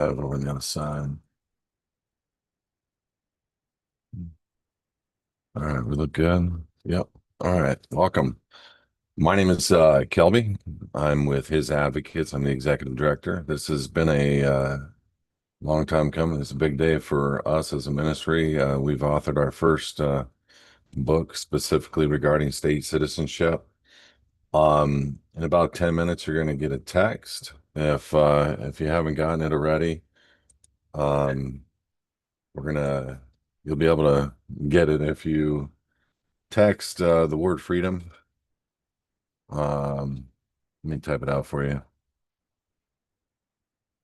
Over on the other side. All right, we look good. Yep. All right, welcome. My name is Kelby. I'm with His Advocates. I'm the executive director. This has been a long time coming. It's a big day for us as a ministry. We've authored our first book specifically regarding state citizenship. In about 10 minutes, you're going to get a text. If you haven't gotten it already, um, we're gonna you'll be able to get it if you text the word freedom. Let me type it out for you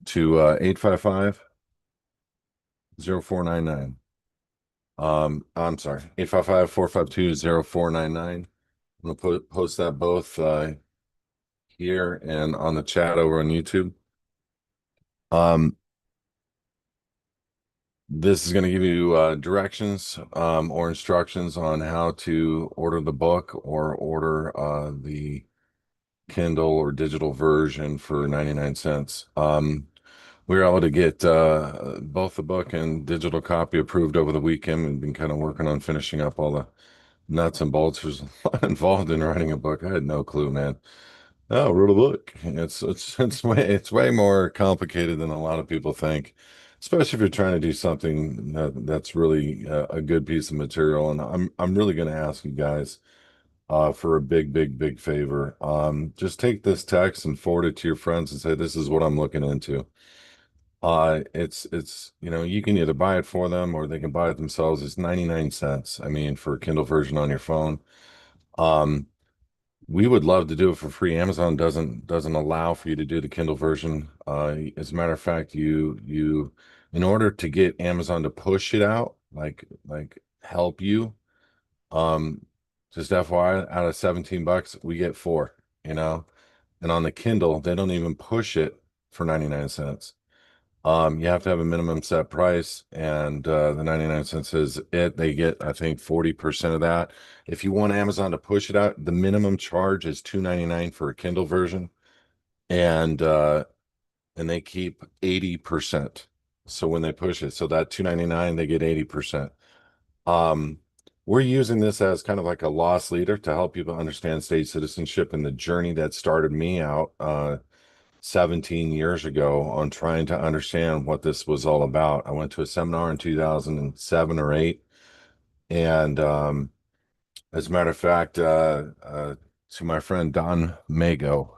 to 855-0499. I'm sorry, 855-452-0499. I'm gonna post that both here and on the chat over on YouTube. Um, this is going to give you directions or instructions on how to order the book or order the Kindle or digital version for 99 cents. We were able to get both the book and digital copy approved over the weekend. We've been kind of working on finishing up all the nuts and bolts. There's a lot involved in writing a book. I had no clue, man. Oh, wrote a book. It's way more complicated than a lot of people think, especially if you're trying to do something that's really a good piece of material. And I'm really going to ask you guys for a big, big, big favor. Just take this text and forward it to your friends and say, this is what I'm looking into. You can either buy it for them or they can buy it themselves. It's 99 cents. I mean, for a Kindle version on your phone. Um, we would love to do it for free. Amazon doesn't allow for you to do the Kindle version. As a matter of fact, in order to get Amazon to push it out, like help you, um, just FYI, out of 17 bucks, we get four, you know. And on the Kindle, they don't even push it for 99 cents. You have to have a minimum set price, and the 99 cents is it. They get, I think, 40% of that. If you want Amazon to push it out, the minimum charge is 2.99 for a Kindle version, and they keep 80%. So when they push it, so that 2.99, they get 80%. Um, we're using this as kind of like a loss leader to help people understand state citizenship and the journey that started me out 17 years ago on trying to understand what this was all about. I went to a seminar in 2007 or 8, and as a matter of fact, to my friend Don Mago,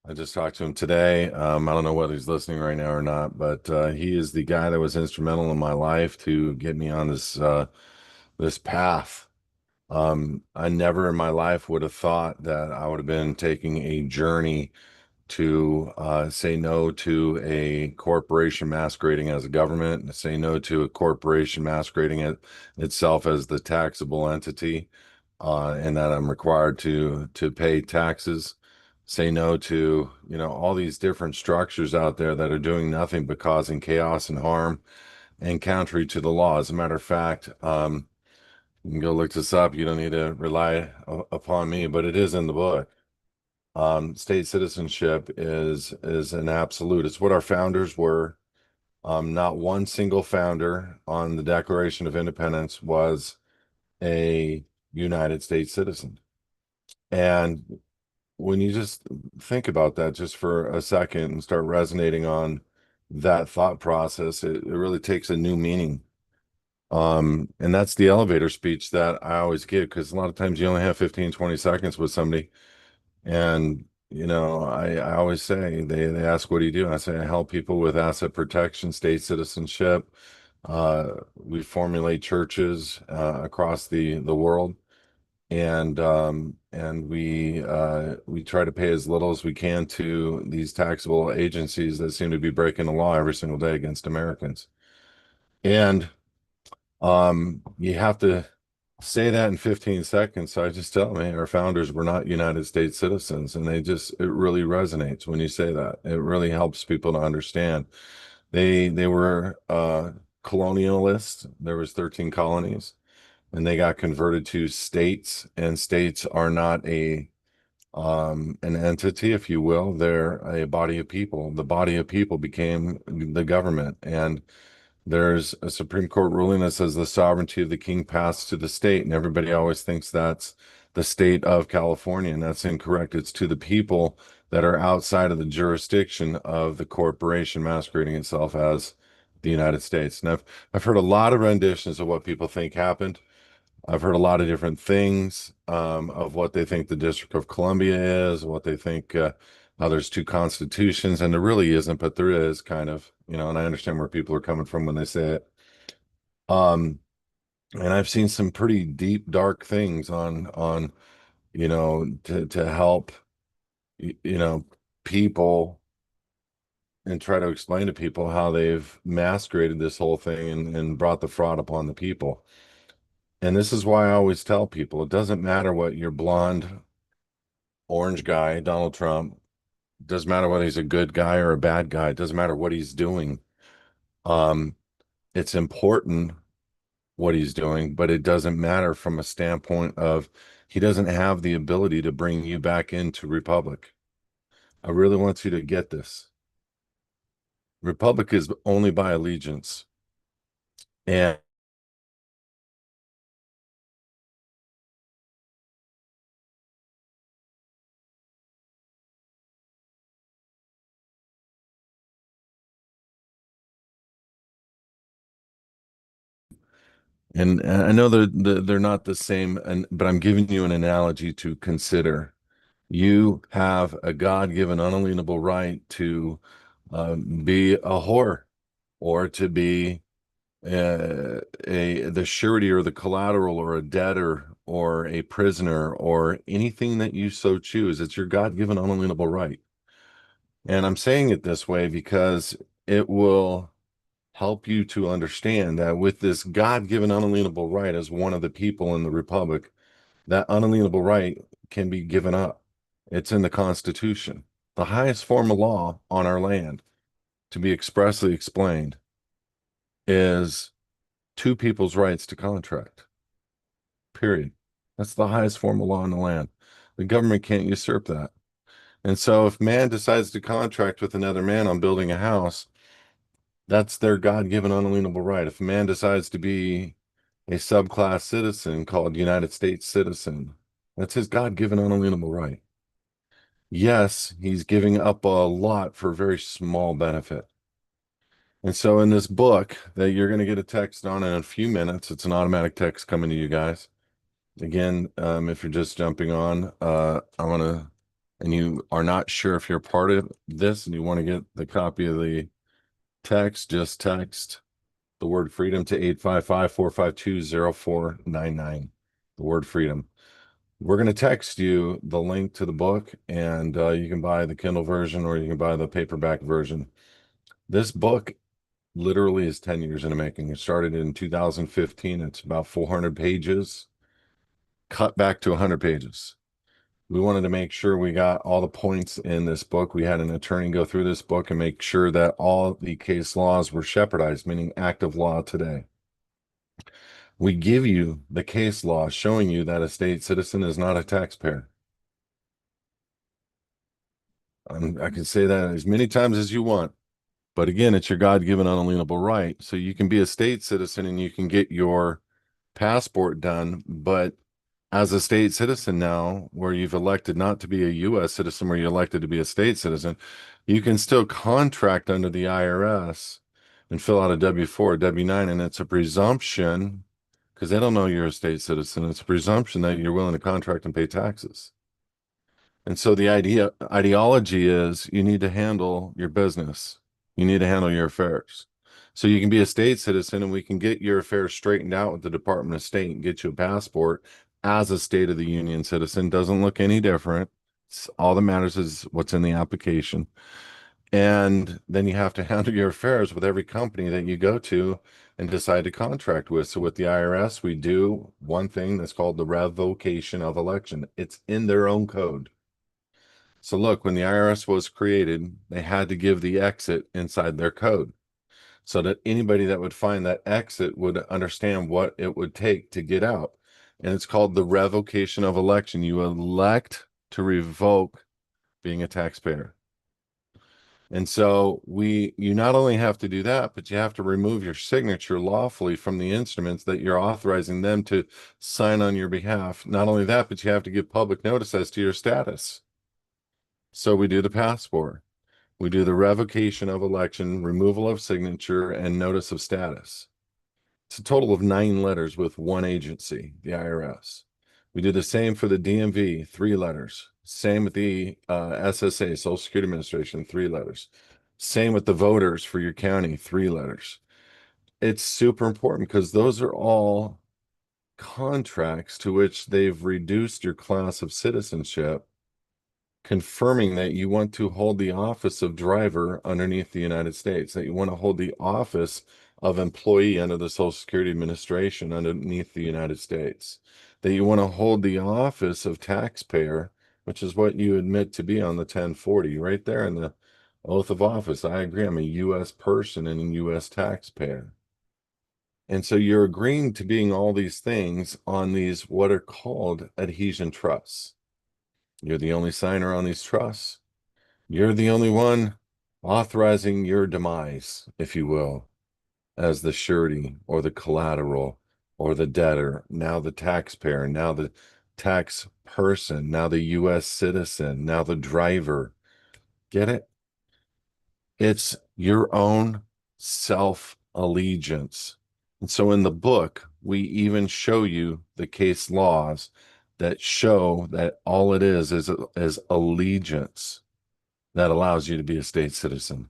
I just talked to him today. I don't know whether he's listening right now or not, but he is the guy that was instrumental in my life to get me on this path. I never in my life would have thought that I would have been taking a journey to say no to a corporation masquerading as a government, and say no to a corporation masquerading itself as the taxable entity, and that I'm required to pay taxes. Say no to, all these different structures out there that are doing nothing but causing chaos and harm and contrary to the law. As a matter of fact, you can go look this up. You don't need to rely upon me, but it is in the book. State citizenship is an absolute. It's what our founders were. Not one single founder on the Declaration of Independence was a United States citizen. And when you just think about that just for a second and start resonating on that thought process, it really takes a new meaning. And that's the elevator speech that I always give, because a lot of times you only have 15, 20 seconds with somebody. And, I always say, they ask, what do you do? And I say, I help people with asset protection, state citizenship. We formulate churches across the world, and we try to pay as little as we can to these taxable agencies that seem to be breaking the law every single day against Americans. And you have to say that in 15 seconds. So I just tell them, hey, our founders were not United States citizens. And it really resonates when you say that. It really helps people to understand. They were colonialists. There was 13 colonies, and they got converted to states, and states are not a an entity, if you will. They're a body of people. The body of people became the government. And there's a Supreme Court ruling that says the sovereignty of the king passed to the state. And everybody always thinks that's the state of California. And that's incorrect. It's to the people that are outside of the jurisdiction of the corporation masquerading itself as the United States. And I've heard a lot of renditions of what people think happened. I've heard a lot of different things of what they think the District of Columbia is, what they think how there's two constitutions, and there really isn't, but there is kind of, and I understand where people are coming from when they say it. Um, and I've seen some pretty deep, dark things on to help you know people and try to explain to people how they've masqueraded this whole thing and brought the fraud upon the people. And this is why I always tell people it doesn't matter what your blonde orange guy, Donald Trump, doesn't matter whether he's a good guy or a bad guy, it doesn't matter what he's doing. Um, it's important what he's doing, but it doesn't matter from a standpoint of he doesn't have the ability to bring you back into Republic. I really want you to get this. Republic is only by allegiance. And I know they're not the same, but I'm giving you an analogy to consider. You have a God-given, unalienable right to be a whore or to be the surety or the collateral or a debtor or a prisoner or anything that you so choose. It's your God-given, unalienable right. And I'm saying it this way because it will help you to understand that with this God-given, unalienable right as one of the people in the Republic, that unalienable right can be given up. It's in the Constitution, the highest form of law on our land, to be expressly explained, is two people's rights to contract, period. That's the highest form of law in the land. The government can't usurp that. And so if man decides to contract with another man on building a house, that's their God-given unalienable right. If a man decides to be a subclass citizen called United States citizen, that's his God-given unalienable right. Yes, he's giving up a lot for very small benefit. And so in this book that you're going to get a text on in a few minutes, it's an automatic text coming to you guys. Again, if you're just jumping on, I want to, and you are not sure if you're part of this and you want to get the copy of the text, just text the word freedom to 855-452-0499. The word freedom. We're going to text you the link to the book, and you can buy the Kindle version or you can buy the paperback version. This book literally is 10 years in the making. It started in 2015. It's about 400 pages, cut back to 100 pages. We wanted to make sure we got all the points in this book. We had an attorney go through this book and make sure that all the case laws were shepherdized, meaning active law today. We give you the case law showing you that a state citizen is not a taxpayer. I can say that as many times as you want, but again, it's your God-given unalienable right. So you can be a state citizen and you can get your passport done, but as a state citizen now, where you've elected not to be a U.S. citizen, where you elected to be a state citizen, you can still contract under the IRS and fill out a W-4, a W-9, and it's a presumption, because they don't know you're a state citizen, it's a presumption that you're willing to contract and pay taxes. And so the ideology is you need to handle your business. You need to handle your affairs. So you can be a state citizen and we can get your affairs straightened out with the Department of State and get you a passport as a State of the Union citizen. Doesn't look any different. All that matters is what's in the application. And then you have to handle your affairs with every company that you go to and decide to contract with. So with the IRS, we do one thing that's called the revocation of election. It's in their own code. So look, when the IRS was created, they had to give the exit inside their code so that anybody that would find that exit would understand what it would take to get out. And it's called the revocation of election. You elect to revoke being a taxpayer. And so you not only have to do that, but you have to remove your signature lawfully from the instruments that you're authorizing them to sign on your behalf. Not only that, but you have to give public notice as to your status. So we do the passport. We do the revocation of election, removal of signature, and notice of status. It's a total of 9 letters with one agency, the IRS. We do the same for the DMV, 3 letters. Same with the SSA, Social Security Administration, 3 letters. Same with the voters for your county, 3 letters. It's super important because those are all contracts to which they've reduced your class of citizenship, confirming that you want to hold the office of driver underneath the United States, that you want to hold the office of employee under the Social Security Administration underneath the United States, that you want to hold the office of taxpayer, which is what you admit to be on the 1040, right there in the oath of office. I agree, I'm a U.S. person and a U.S. taxpayer. And so you're agreeing to being all these things on these what are called adhesion trusts. You're the only signer on these trusts. You're the only one authorizing your demise, if you will, as the surety or the collateral or the debtor, now the taxpayer, now the tax person, now the U.S. citizen, now the driver. Get it? It's your own self-allegiance. And so in the book, we even show you the case laws that show that all it is allegiance that allows you to be a state citizen,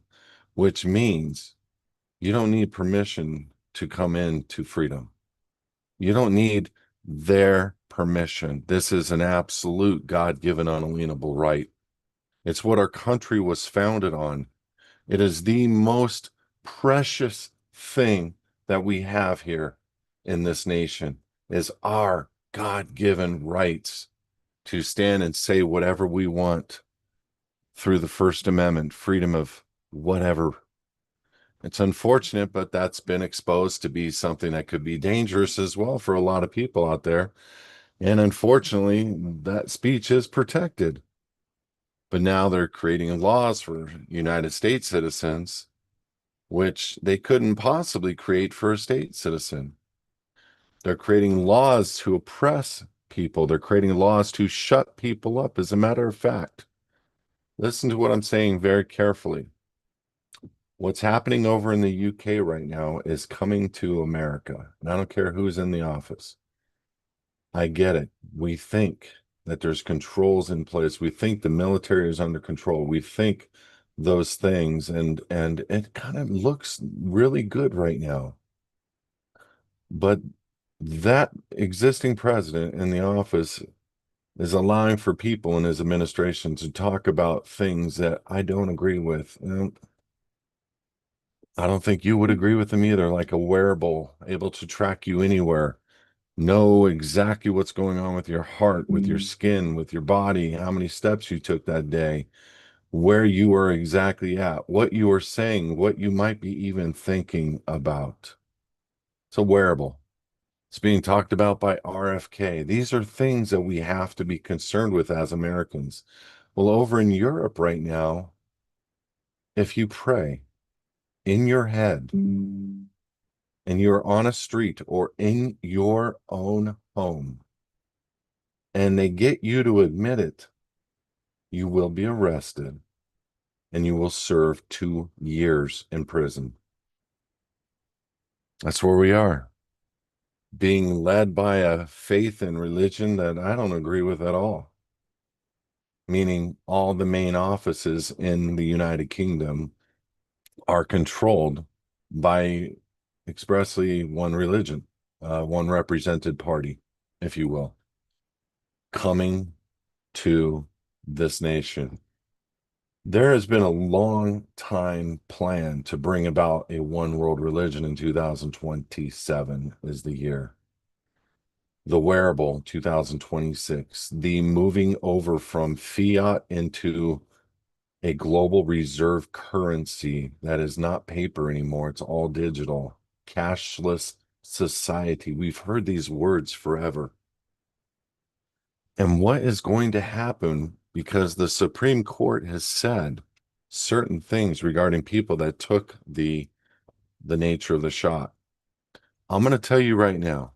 which means you don't need permission to come into freedom. You don't need their permission. This is an absolute God-given unalienable right. It's what our country was founded on. It is the most precious thing that we have here in this nation is our God-given rights to stand and say whatever we want through the First Amendment, freedom of whatever. It's unfortunate, but that's been exposed to be something that could be dangerous as well for a lot of people out there. And unfortunately, that speech is protected. But now they're creating laws for United States citizens, which they couldn't possibly create for a state citizen. They're creating laws to oppress people. They're creating laws to shut people up. As a matter of fact, listen to what I'm saying very carefully. What's happening over in the UK right now is coming to America. And I don't care who's in the office. I get it. We think that there's controls in place. We think the military is under control. We think those things, and it kind of looks really good right now. But that existing president in the office is allowing for people in his administration to talk about things that I don't agree with. And I don't think you would agree with them either, like a wearable able to track you anywhere, know exactly what's going on with your heart, with your skin, with your body, how many steps you took that day, where you are exactly at, what you are saying, what you might be even thinking about. It's a wearable. It's being talked about by RFK. These are things that we have to be concerned with as Americans. Well, over in Europe right now, if you pray in your head and you're on a street or in your own home and they get you to admit it, you will be arrested and you will serve 2 years in prison. That's where we are, being led by a faith and religion that I don't agree with at all. Meaning all the main offices in the United Kingdom are controlled by expressly one religion, one represented party, if you will, coming to this nation. There has been a long time plan to bring about a one world religion in 2027 is the year. The wearable 2026, the moving over from fiat into a global reserve currency that is not paper anymore. It's all digital, cashless society. We've heard these words forever. And what is going to happen because the Supreme Court has said certain things regarding people that took the nature of the shot. I'm going to tell you right now,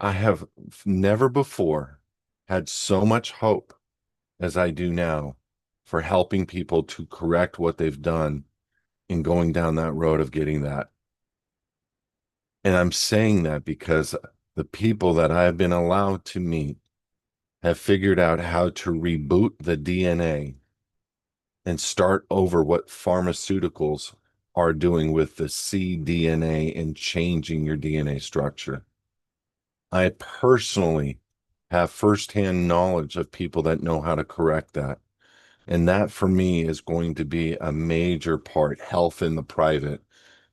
I have never before had so much hope as I do now for helping people to correct what they've done in going down that road of getting that. And I'm saying that because the people that I have been allowed to meet have figured out how to reboot the DNA and start over what pharmaceuticals are doing with the cDNA and changing your DNA structure. I personally have firsthand knowledge of people that know how to correct that. And that for me is going to be a major part, health in the private,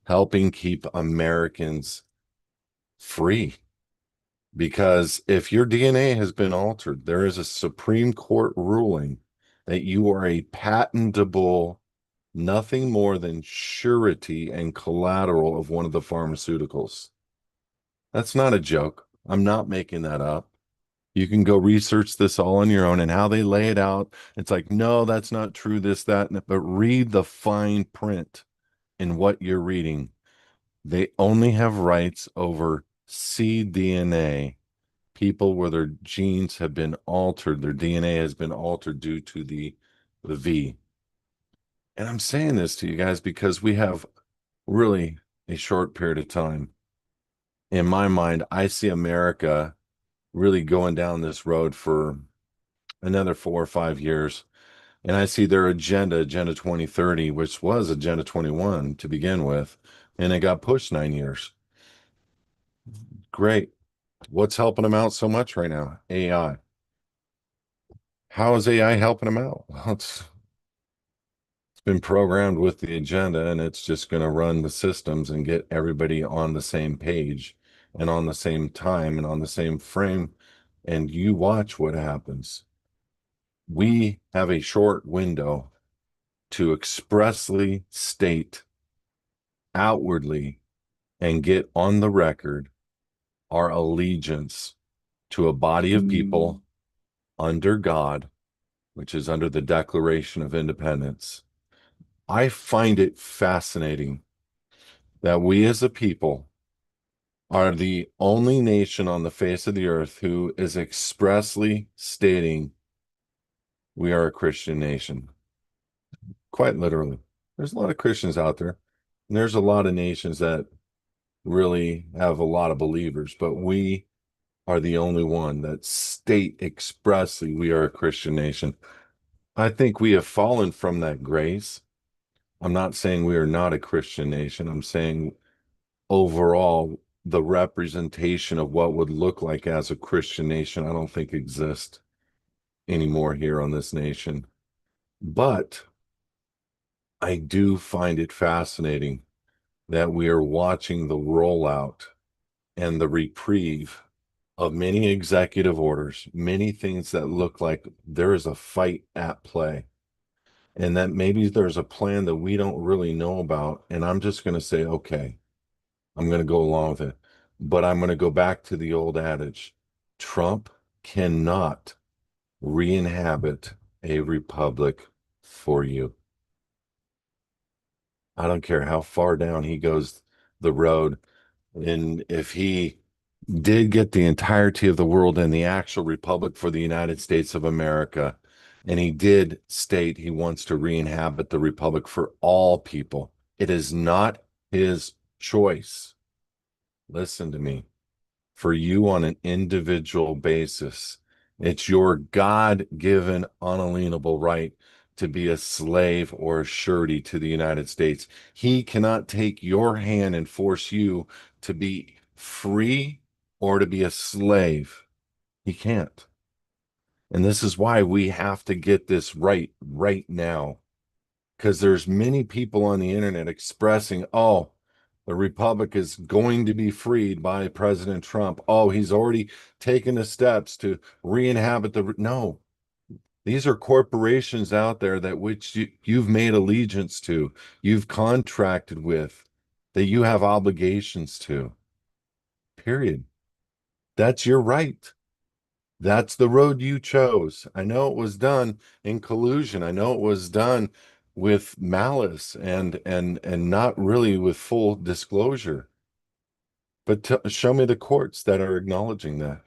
helping keep Americans free. Because if your DNA has been altered, there is a Supreme Court ruling that you are a patentable, nothing more than surety and collateral of one of the pharmaceuticals. That's not a joke. I'm not making that up. You can go research this all on your own and how they lay it out. It's like, no, that's not true, this, that, but read the fine print in what you're reading. They only have rights over cDNA, people where their genes have been altered, their DNA has been altered due to the V. And I'm saying this to you guys because we have really a short period of time. In my mind, I see America really going down this road for another 4 or 5 years. And I see their agenda, Agenda 2030, which was Agenda 21 to begin with, and it got pushed 9 years. Great. What's helping them out so much right now? AI. How is AI helping them out? Well, it's been programmed with the agenda, and it's just going to run the systems and get everybody on the same page and on the same time and on the same frame. And you watch what happens. We have a short window to expressly state outwardly and get on the record our allegiance to a body of people under God, which is under the Declaration of Independence. I find it fascinating that we as a people are the only nation on the face of the earth who is expressly stating we are a Christian nation. Quite literally. There's a lot of Christians out there, and there's a lot of nations that really have a lot of believers, but we are the only one that state expressly we are a Christian nation. I think we have fallen from that grace. I'm not saying we are not a Christian nation. I'm saying overall, the representation of what would look like as a Christian nation, I don't think exists anymore here on this nation. But I do find it fascinating that we are watching the rollout and the reprieve of many executive orders, many things that look like there is a fight at play, and that maybe there's a plan that we don't really know about. And I'm just going to say, okay, I'm going to go along with it. But I'm going to go back to the old adage Trump cannot re inhabit a republic for you. I don't care how far down he goes the road. And if he did get the entirety of the world and the actual republic for the United States of America, and he did state he wants to re-inhabit the republic for all people, it is not his choice. Listen to me. For you on an individual basis, it's your God-given unalienable right to be a slave or a surety to the United States. He cannot take your hand and force you to be free or to be a slave. He can't. And this is why we have to get this right now. Because there's many people on the internet expressing, oh, the republic is going to be freed by President Trump. Oh, he's already taken the steps to re-inhabit the. No, these are corporations out there that which you've made allegiance to, you've contracted with, that you have obligations to. Period. That's your right. That's the road you chose. I know it was done in collusion. I know it was done with malice and not really with full disclosure. But show me the courts that are acknowledging that.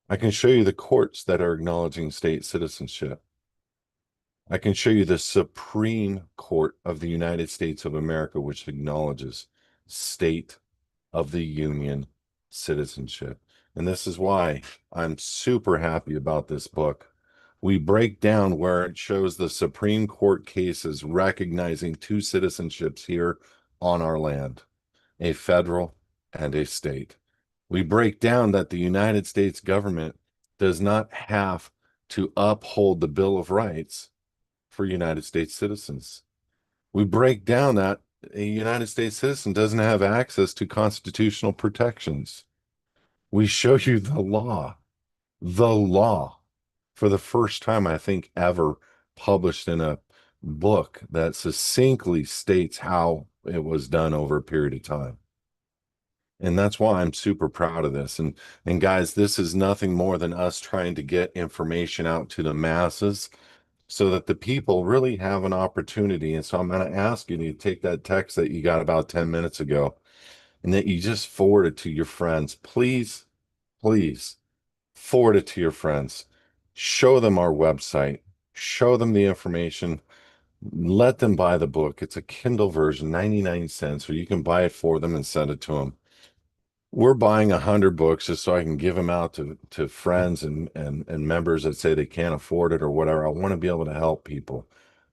I can show you the courts that are acknowledging state citizenship. I can show you the Supreme Court of the United States of America, which acknowledges state of the Union citizenship. And this is why I'm super happy about this book. We break down where it shows the Supreme Court cases recognizing two citizenships here on our land, a federal and a state. We break down that the United States government does not have to uphold the Bill of Rights for United States citizens. We break down that a United States citizen doesn't have access to constitutional protections. We show you the law for the first time, I think, ever published in a book that succinctly states how it was done over a period of time. And that's why I'm super proud of this. And guys, this is nothing more than us trying to get information out to the masses so that the people really have an opportunity. And so I'm going to ask you to take that text that you got about 10 minutes ago and that you just forward it to your friends. Please, please forward it to your friends. Show them our website. Show them the information. Let them buy the book. It's a Kindle version, 99 cents, or you can buy it for them and send it to them. We're buying 100 books just so I can give them out to friends and members that say they can't afford it or whatever. I want to be able to help people.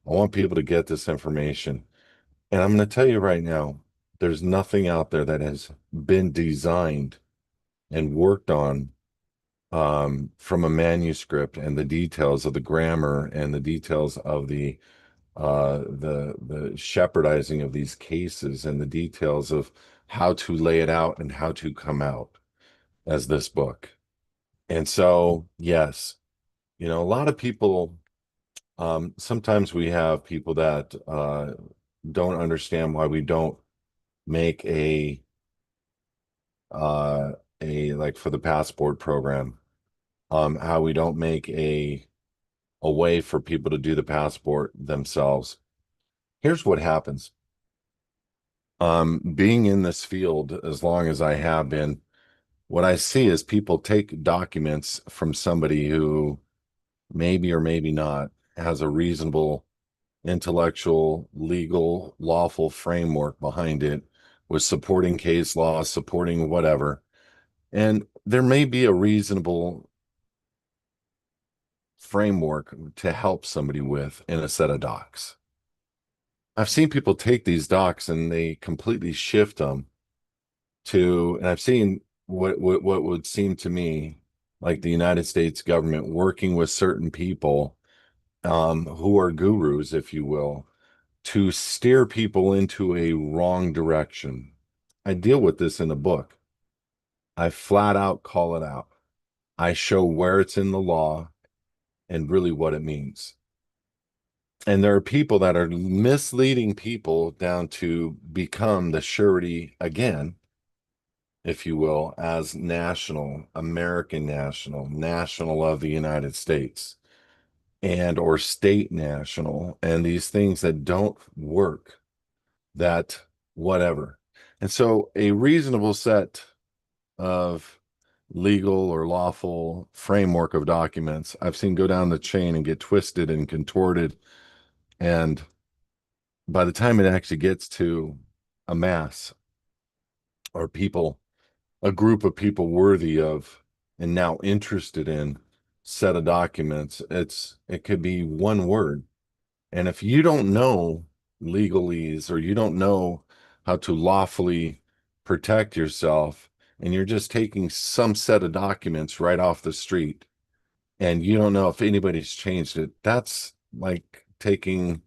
I want people to get this information. And I'm going to tell you right now, there's nothing out there that has been designed and worked on from a manuscript and the details of the grammar and the details of the shepherdizing of these cases and the details of how to lay it out and how to come out as this book. And so, yes, a lot of people, sometimes we have people that don't understand why we don't make a like for the passport program, how we don't make a way for people to do the passport themselves. Here's what happens. Being in this field as long as I have been, what I see is people take documents from somebody who maybe or maybe not has a reasonable intellectual, legal, lawful framework behind it with supporting case law, supporting whatever. And there may be a reasonable framework to help somebody with in a set of docs. I've seen people take these docs and they completely shift them and I've seen what would seem to me like the United States government working with certain people who are gurus, if you will, to steer people into a wrong direction. I deal with this in the book. I flat out call it out. I show where it's in the law and really what it means. And there are people that are misleading people down to become the surety again, if you will, as national, American national, national of the United States, and or state national, and these things that don't work, that whatever. And so a reasonable set of legal or lawful framework of documents I've seen go down the chain and get twisted and contorted. And by the time it actually gets to a mass or people, a group of people worthy of and now interested in set of documents, it could be one word. And if you don't know legalese or you don't know how to lawfully protect yourself, and you're just taking some set of documents right off the street, and you don't know if anybody's changed it, that's like it's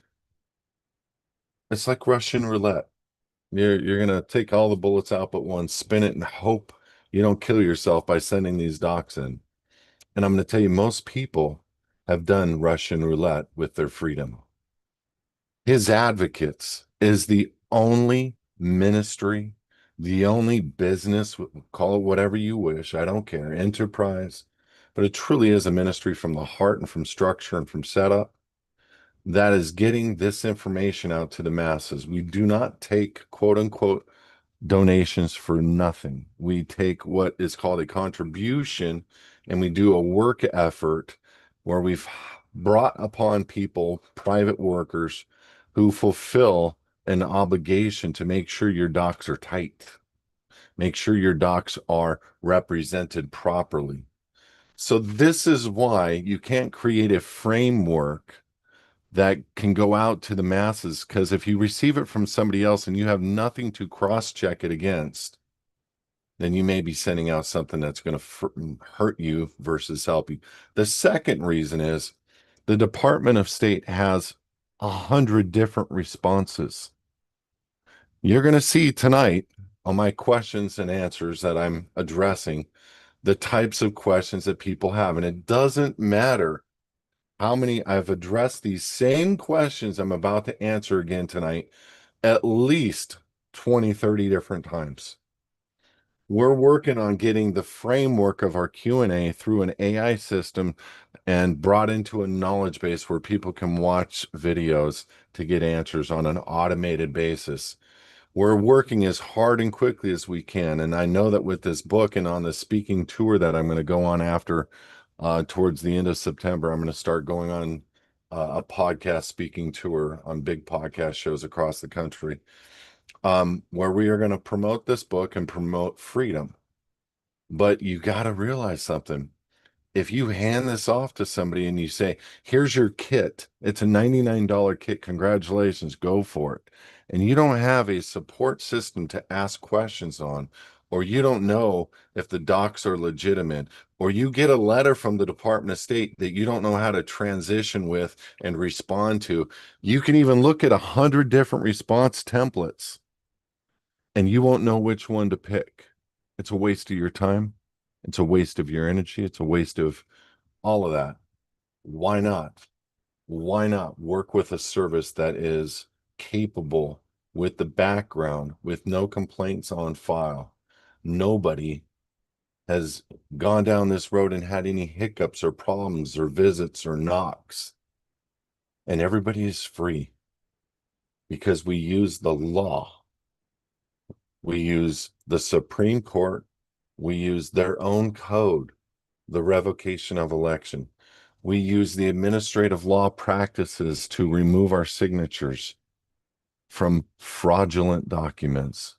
like Russian roulette. You're gonna take all the bullets out but one, spin it, and hope you don't kill yourself by sending these docs in. And I'm gonna tell you, most people have done Russian roulette with their freedom. His Advocates is the only ministry, the only business, call it whatever you wish, I don't care, enterprise, but it truly is a ministry from the heart and from structure and from setup that is getting this information out to the masses. We do not take quote unquote donations for nothing. We take what is called a contribution and we do a work effort where we've brought upon people, private workers, who fulfill an obligation to make sure your docs are tight, make sure your docs are represented properly. So, this is why you can't create a framework that can go out to the masses, because if you receive it from somebody else and you have nothing to cross check it against, then you may be sending out something that's going to hurt you versus help you. The second reason is the Department of State has 100 different responses. You're going to see tonight on my questions and answers that I'm addressing the types of questions that people have. And it doesn't matter how many I've addressed these same questions I'm about to answer again tonight, at least 20, 30 different times. We're working on getting the framework of our Q&A through an AI system and brought into a knowledge base where people can watch videos to get answers on an automated basis. We're working as hard and quickly as we can. And I know that with this book and on the speaking tour that I'm going to go on after towards the end of September, I'm going to start going on a podcast speaking tour on big podcast shows across the country, where we are going to promote this book and promote freedom. But you got to realize something. If you hand this off to somebody and you say, here's your kit, it's a $99 kit, congratulations, go for it. And you don't have a support system to ask questions on, or you don't know if the docs are legitimate, or you get a letter from the Department of State that you don't know how to transition with and respond to. You can even look at 100 different response templates and you won't know which one to pick. It's a waste of your time. It's a waste of your energy. It's a waste of all of that. Why not? Why not work with a service that is capable with the background, with no complaints on file? Nobody has gone down this road and had any hiccups or problems or visits or knocks. And everybody is free because we use the law. We use the Supreme Court. We use their own code, the revocation of election. We use the administrative law practices to remove our signatures from fraudulent documents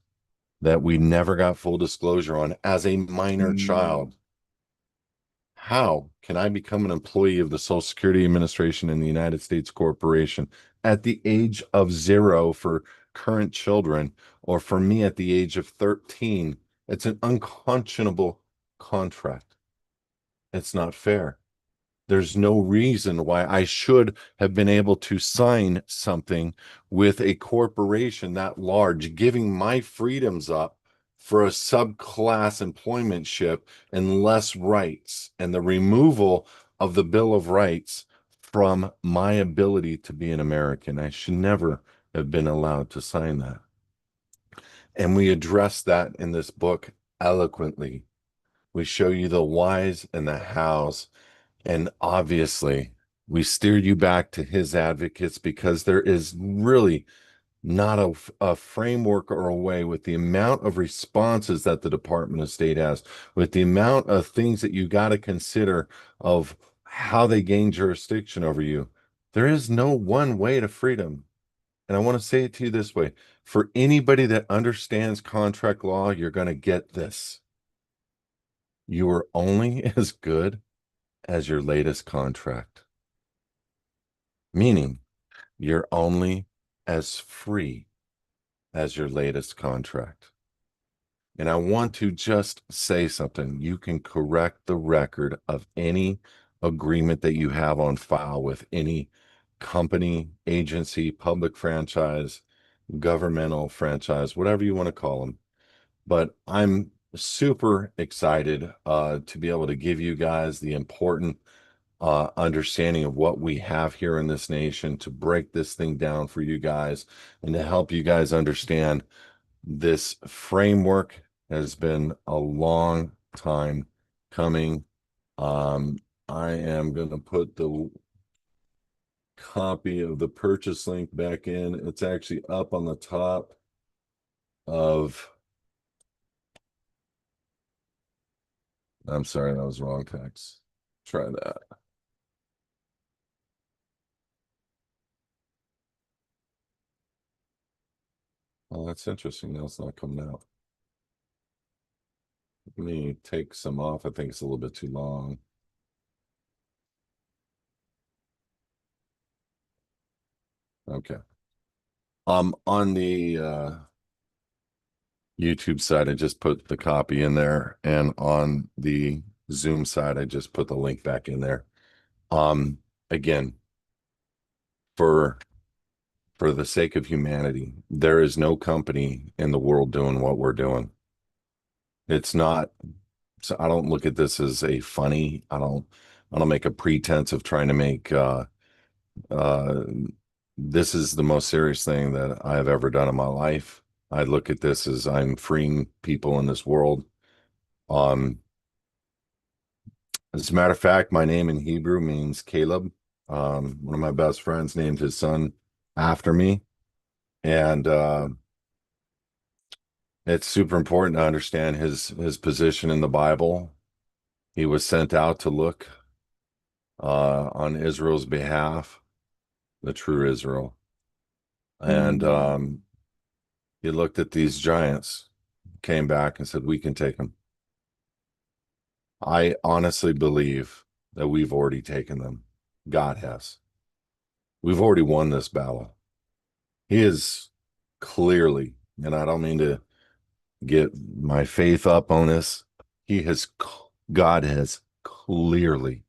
that we never got full disclosure on as a minor child. How can I become an employee of the Social Security Administration in the United States Corporation at the age of 0 for current children, or for me at the age of 13? It's an unconscionable contract. It's not fair. There's no reason why I should have been able to sign something with a corporation that large, giving my freedoms up for a subclass employmentship and less rights, and the removal of the Bill of Rights from my ability to be an American. I should never have been allowed to sign that. And we address that in this book eloquently. We show you the whys and the hows. And obviously, we steer you back to his advocates because there is really not a framework or a way, with the amount of responses that the Department of State has, with the amount of things that you got to consider of how they gain jurisdiction over you. There is no one way to freedom. And I want to say it to you this way. For anybody that understands contract law, you're going to get this. You are only as good as your latest contract, meaning you're only as free as your latest contract. And I want to just say something. You can correct the record of any agreement that you have on file with any company, agency, public franchise, governmental franchise, whatever you want to call them. But I'm super excited to be able to give you guys the important understanding of what we have here in this nation, to break this thing down for you guys and to help you guys understand this framework has been a long time coming. Um, I am going to put the copy of the purchase link back in. It's actually up on the top of, I'm sorry, that was wrong text. Try that. Oh, that's interesting. Now it's not coming out. Let me take some off. I think it's a little bit too long. Okay. On the YouTube side, I just put the copy in there, and on the Zoom side, I just put the link back in there. Again, for the sake of humanity, there is no company in the world doing what we're doing. It's not, so I don't look at this as a funny, I don't make a pretense of trying to make uh this is the most serious thing that I have ever done in my life. I look at this as I'm freeing people in this world. Um, as a matter of fact, my name in Hebrew means Caleb. One of my best friends named his son after me. And it's super important to understand his position in the Bible. He was sent out to look on Israel's behalf, the true Israel. And he looked at these giants, came back and said, "We can take them." I honestly believe that we've already taken them. God has. We've already won this battle. He is clearly, and I don't mean to get my faith up on this. God has clearly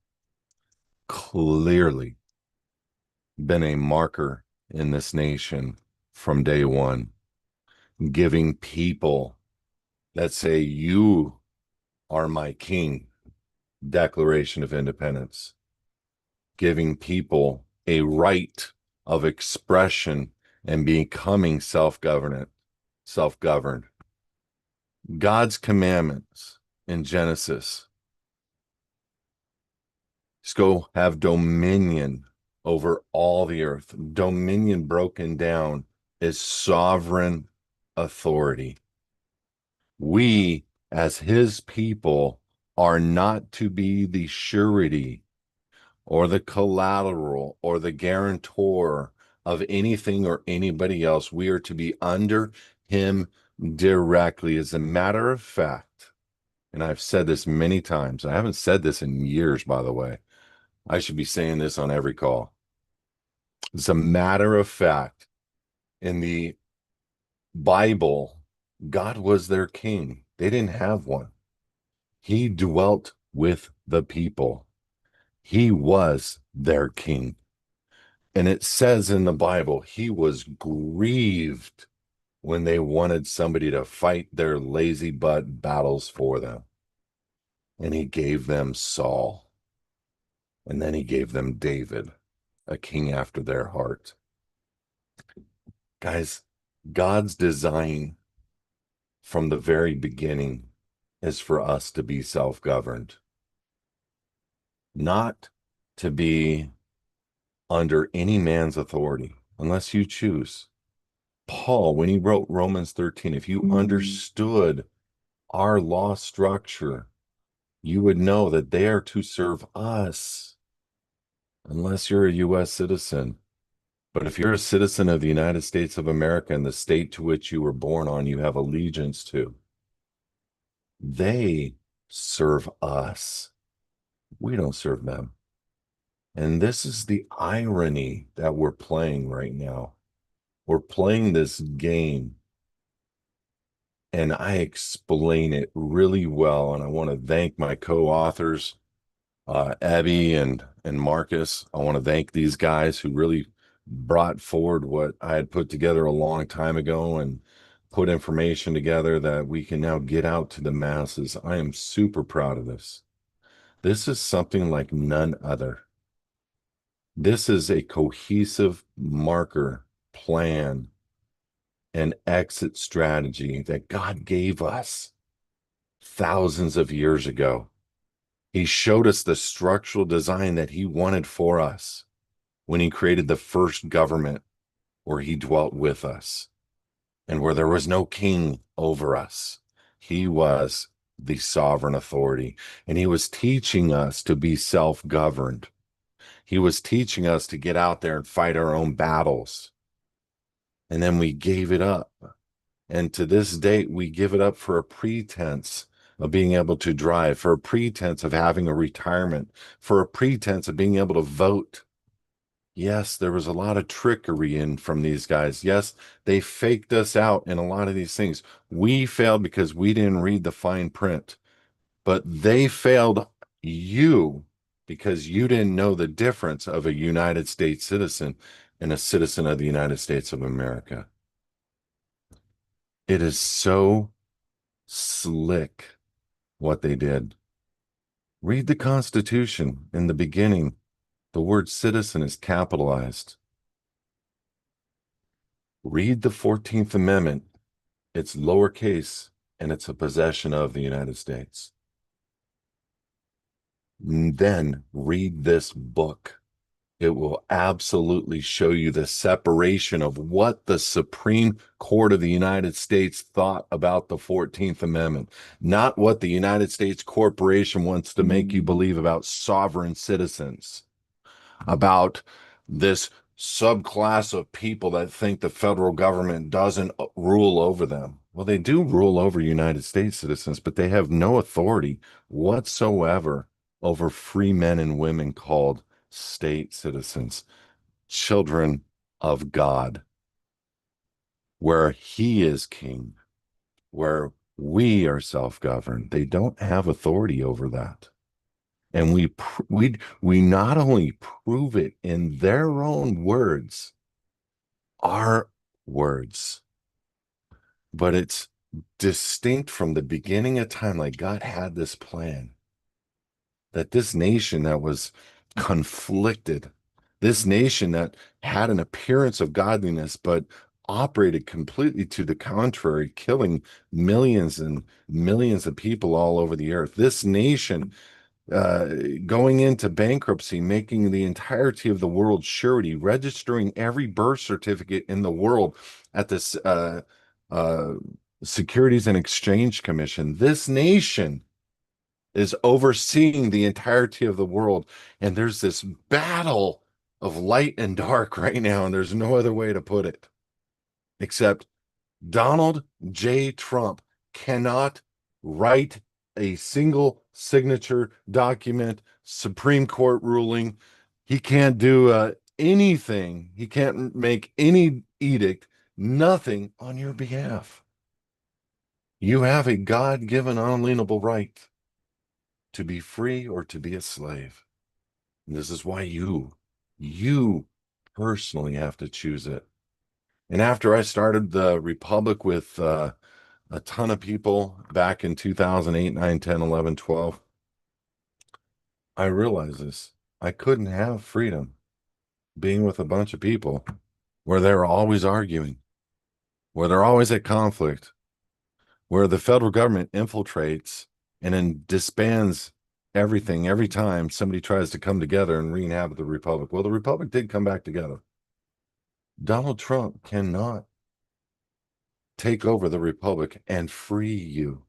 been a marker in this nation from day one, giving people that say, "You are my king," Declaration of Independence, giving people a right of expression and becoming self-governed. God's commandments in Genesis is go have dominion over all the earth. Dominion broken down is sovereign authority. We, as his people, are not to be the surety or the collateral or the guarantor of anything or anybody else. We are to be under him directly. As a matter of fact, and I've said this many times, I haven't said this in years, by the way. I should be saying this on every call. As a matter of fact, in the Bible, God was their king. They didn't have one. He dwelt with the people. He was their king. And it says in the Bible, he was grieved when they wanted somebody to fight their lazy butt battles for them. And he gave them Saul. And then he gave them David, a king after their heart. Guys, God's design from the very beginning is for us to be self-governed, not to be under any man's authority unless you choose. Paul, when he wrote Romans 13, if you understood our law structure, you would know that they are to serve us unless you're a U.S. citizen. But if you're a citizen of the United States of America and the state to which you were born on, you have allegiance to, they serve us. We don't serve them. And this is the irony that we're playing right now. We're playing this game, and I explain it really well. And I want to thank my co-authors, Abby and Marcus. I want to thank these guys who really brought forward what I had put together a long time ago and put information together that we can now get out to the masses. I am super proud of this. This is something like none other. This is a cohesive marker plan and exit strategy that God gave us thousands of years ago. He showed us the structural design that he wanted for us when he created the first government where he dwelt with us and where there was no king over us. He was the sovereign authority, and he was teaching us to be self-governed. He was teaching us to get out there and fight our own battles. And then we gave it up. And to this date, we give it up for a pretense of being able to drive, for a pretense of having a retirement, for a pretense of being able to vote. Yes, there was a lot of trickery in from these guys. Yes, they faked us out in a lot of these things. We failed because we didn't read the fine print, but they failed you because you didn't know the difference of a United States citizen and a citizen of the United States of America. It is so slick what they did. Read the Constitution. In the beginning, the word citizen is capitalized. Read the 14th Amendment. It's lowercase and it's a possession of the United States. Then read this book. It will absolutely show you the separation of what the Supreme Court of the United States thought about the 14th Amendment, not what the United States corporation wants to make you believe about sovereign citizens, about this subclass of people that think the federal government doesn't rule over them. Well, they do rule over United States citizens, but they have no authority whatsoever over free men and women called state citizens, children of God, where he is king, where we are self-governed. They don't have authority over that. And we not only prove it in their own words, our words, but it's distinct from the beginning of time. Like God had this plan that this nation that was conflicted, this nation that had an appearance of godliness, but operated completely to the contrary, killing millions and millions of people all over the earth. This nation uh, going into bankruptcy, making the entirety of the world surety, registering every birth certificate in the world at this uh, Securities and Exchange Commission. This nation is overseeing the entirety of the world. And there's this battle of light and dark right now. And there's no other way to put it except Donald J. Trump cannot write a single signature document, Supreme Court ruling. He can't do anything. He can't make any edict, nothing on your behalf. You have a God-given unalienable right to be free or to be a slave. And this is why you personally have to choose it. And after I started the Republic with a ton of people back in 2008, 9, 10, 11, 12, I realized this. I couldn't have freedom being with a bunch of people where they're always arguing, where they're always at conflict, where the federal government infiltrates and then disbands everything every time somebody tries to come together and re-inhabit the Republic. Well, the Republic did come back together. Donald Trump cannot take over the Republic and free you.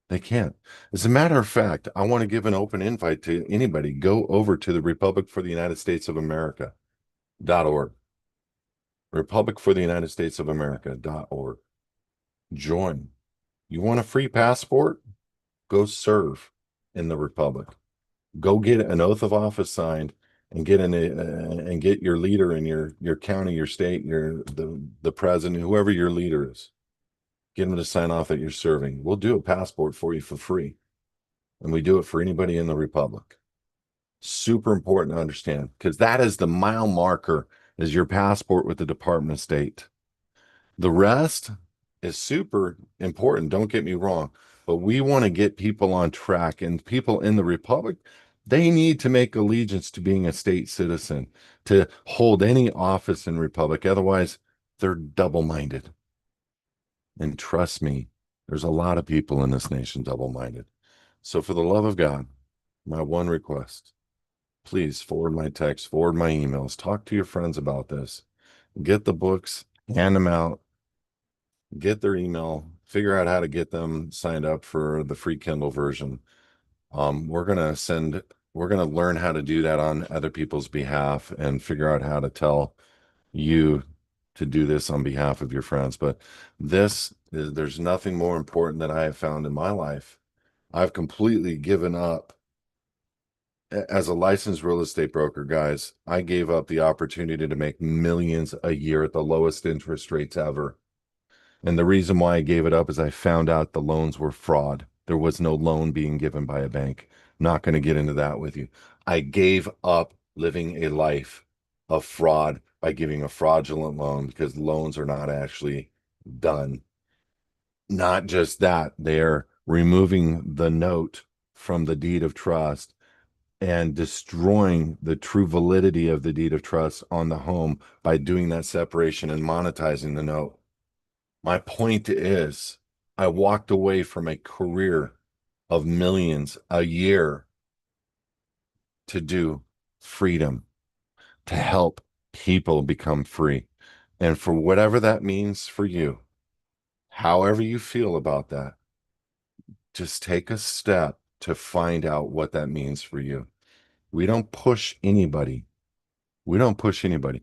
They can't. As a matter of fact, I want to give an open invite to anybody. Go over to the Republic for the United States of America.org. Republic for the United States of America.org. Join. You want a free passport? Go serve in the Republic. Go get an oath of office signed and get your leader in your county, your state, the president, whoever your leader is. Get them to sign off that you're serving. We'll do a passport for you for free. And we do it for anybody in the Republic. Super important to understand because that is the mile marker is your passport with the Department of State. The rest is super important. Don't get me wrong, but we want to get people on track and people in the Republic, they need to make allegiance to being a state citizen to hold any office in Republic. Otherwise, they're double-minded. And trust me, there's a lot of people in this nation double-minded. So for the love of God, my one request, please forward my text, forward my emails, talk to your friends about this, get the books, hand them out, get their email, figure out how to get them signed up for the free Kindle version. We're gonna learn how to do that on other people's behalf and figure out how to tell you to do this on behalf of your friends. But there's nothing more important that I have found in my life. I've completely given up as a licensed real estate broker, guys. I gave up the opportunity to make millions a year at the lowest interest rates ever. And the reason why I gave it up is I found out the loans were fraud. There was no loan being given by a bank. Not going to get into that with you. I gave up living a life of fraud by giving a fraudulent loan because loans are not actually done. Not just that, they're removing the note from the deed of trust and destroying the true validity of the deed of trust on the home by doing that separation and monetizing the note. My point is, I walked away from a career of millions a year to do freedom, to help people become free. And for whatever that means for you, however you feel about that, just take a step to find out what that means for you. We don't push anybody. We don't push anybody.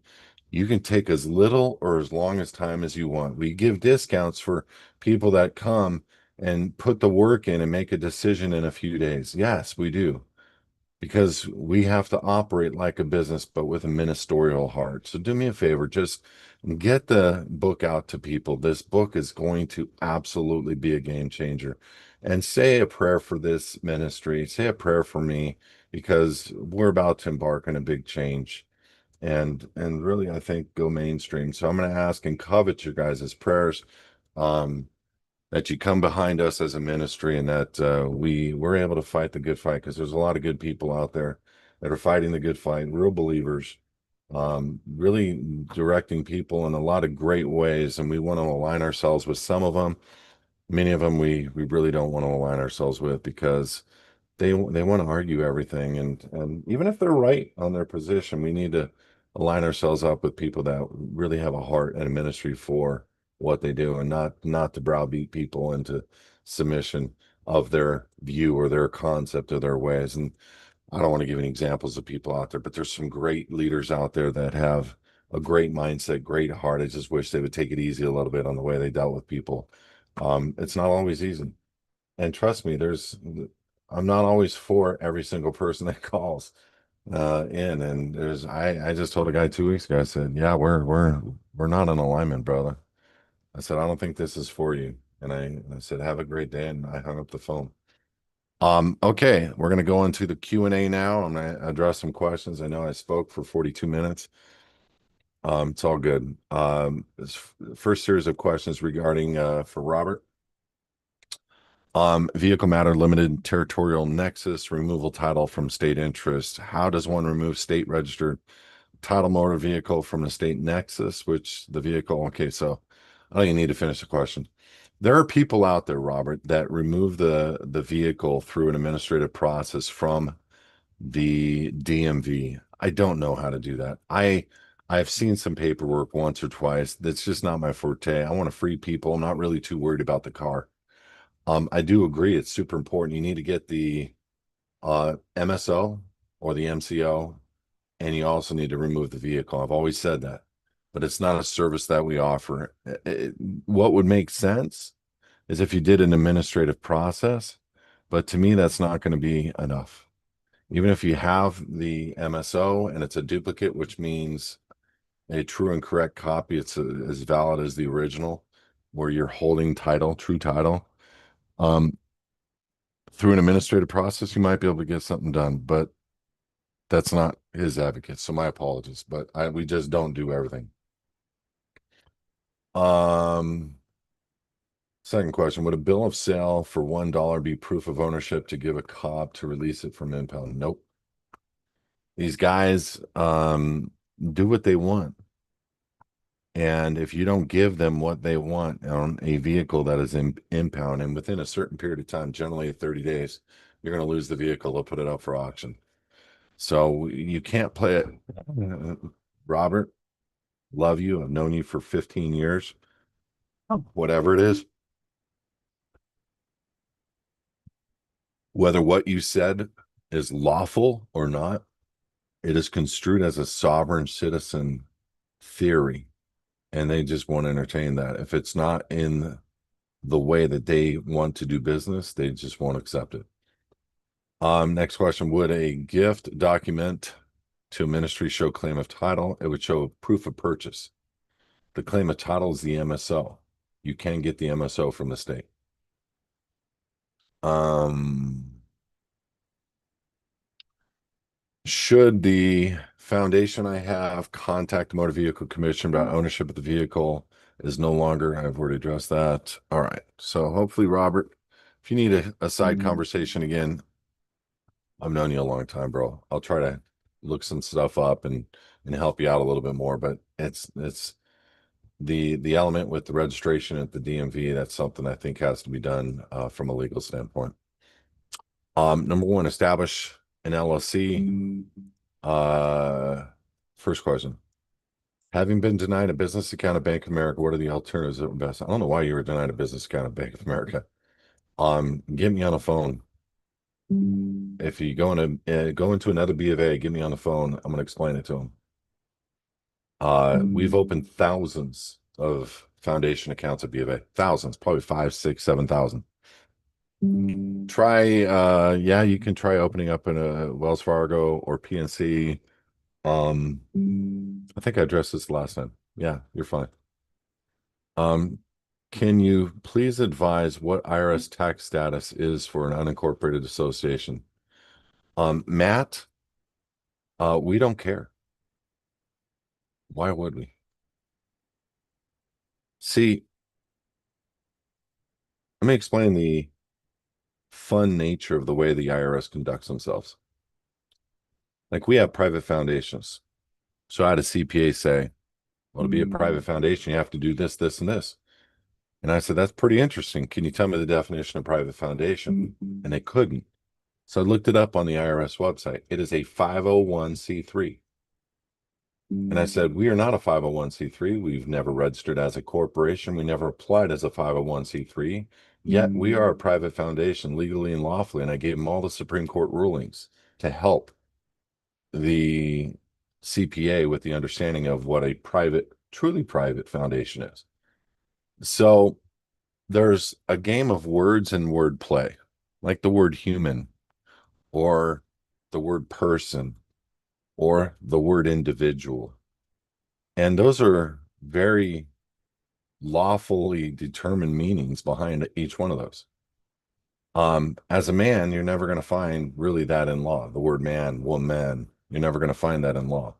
You can take as little or as long as time as you want. We give discounts for people that come and put the work in and make a decision in a few days. Yes, we do. Because we have to operate like a business, but with a ministerial heart. So do me a favor, just get the book out to people. This book is going to absolutely be a game changer. And say a prayer for this ministry. Say a prayer for me because we're about to embark on a big change and really I think go mainstream. So I'm going to ask and covet your guys' prayers um that you come behind us as a ministry and that we're able to fight the good fight because there's a lot of good people out there that are fighting the good fight, real believers, really directing people in a lot of great ways, and we want to align ourselves with some of them. Many of them we really don't want to align ourselves with because they want to argue everything, and even if they're right on their position, we need to align ourselves up with people that really have a heart and a ministry for what they do, and not to browbeat people into submission of their view or their concept or their ways. And I don't want to give any examples of people out there, but there's some great leaders out there that have a great mindset, great heart. I just wish they would take it easy a little bit on the way they dealt with people. It's not always easy. And trust me, I'm not always for every single person that calls in. And I just told a guy 2 weeks ago, I said, yeah, we're not in alignment, brother. I said, I don't think this is for you. And I said, have a great day. And I hung up the phone. Okay, we're gonna go into the Q&A now. I'm gonna address some questions. I know I spoke for 42 minutes. It's all good. First series of questions regarding for Robert. Vehicle matter limited territorial nexus, removal title from state interest. How does one remove state registered title motor vehicle from the state nexus, which the vehicle, okay, so I don't even need to finish the question. There are people out there, Robert, that remove the vehicle through an administrative process from the DMV. I don't know how to do that. I've seen some paperwork once or twice. That's just not my forte. I want to free people. I'm not really too worried about the car. I do agree it's super important. You need to get the MSO or the MCO, and you also need to remove the vehicle. I've always said that, but it's not a service that we offer. What would make sense is if you did an administrative process, but to me, that's not going to be enough. Even if you have the MSO and it's a duplicate, which means a true and correct copy, it's as valid as the original, where you're holding title, true title. Um, through an administrative process, you might be able to get something done, but that's not his advocate. So my apologies, but we just don't do everything. Um, Second question, would a bill of sale for $1 be proof of ownership to give a cop to release it from impound? Nope. These guys do what they want. And if you don't give them what they want on a vehicle that is in impound and within a certain period of time, generally 30 days, you're going to lose the vehicle. They'll put it up for auction. So you can't play it. Robert, love you. I've known you for 15 years. Whatever it is, whether what you said is lawful or not, it is construed as a sovereign citizen theory, and they just won't entertain that. If it's not in the way that they want to do business, they just won't accept it. Next question. Would a gift document to a ministry show claim of title? It would show proof of purchase. The claim of title is the MSO. You can get the MSO from the state. Should the foundation I have contact the Motor Vehicle Commission about ownership of the vehicle is no longer, I've already addressed that. All right. So hopefully, Robert, if you need a side conversation again, I've known you a long time, bro. I'll try to look some stuff up and help you out a little bit more, but it's the element with the registration at the DMV, that's something I think has to be done from a legal standpoint. Number one, establish an LLC. First question. Having been denied a business account at Bank of America, what are the alternatives at best? I don't know why you were denied a business account at Bank of America. Get me on the phone. If you go into another B of A, get me on the phone. I'm gonna explain it to them. We've opened thousands of foundation accounts at B of A. Thousands, probably 5, 6, 7,000. Try, yeah, you can try opening up in a Wells Fargo or PNC. I think I addressed this last time. Yeah, you're fine. Can you please advise what IRS tax status is for an unincorporated association? Matt, we don't care. Why would we? See, let me explain the fun nature of the way the IRS conducts themselves. Like we have private foundations. So I had a CPA say, well, to be a private foundation, you have to do this, this, and this. And I said, that's pretty interesting. Can you tell me the definition of private foundation? And they couldn't. So I looked it up on the IRS website. It is a 501c3. And I said, we are not a 501c3. We've never registered as a corporation. We never applied as a 501c3. Yet we are a private foundation legally and lawfully. And I gave them all the Supreme Court rulings to help the CPA with the understanding of what a private, truly private foundation is. So there's a game of words and word play, like the word human or the word person or the word individual. And those are very lawfully determined meanings behind each one of those. As a man, you're never going to find really that in law. The word man, woman, you're never going to find that in law.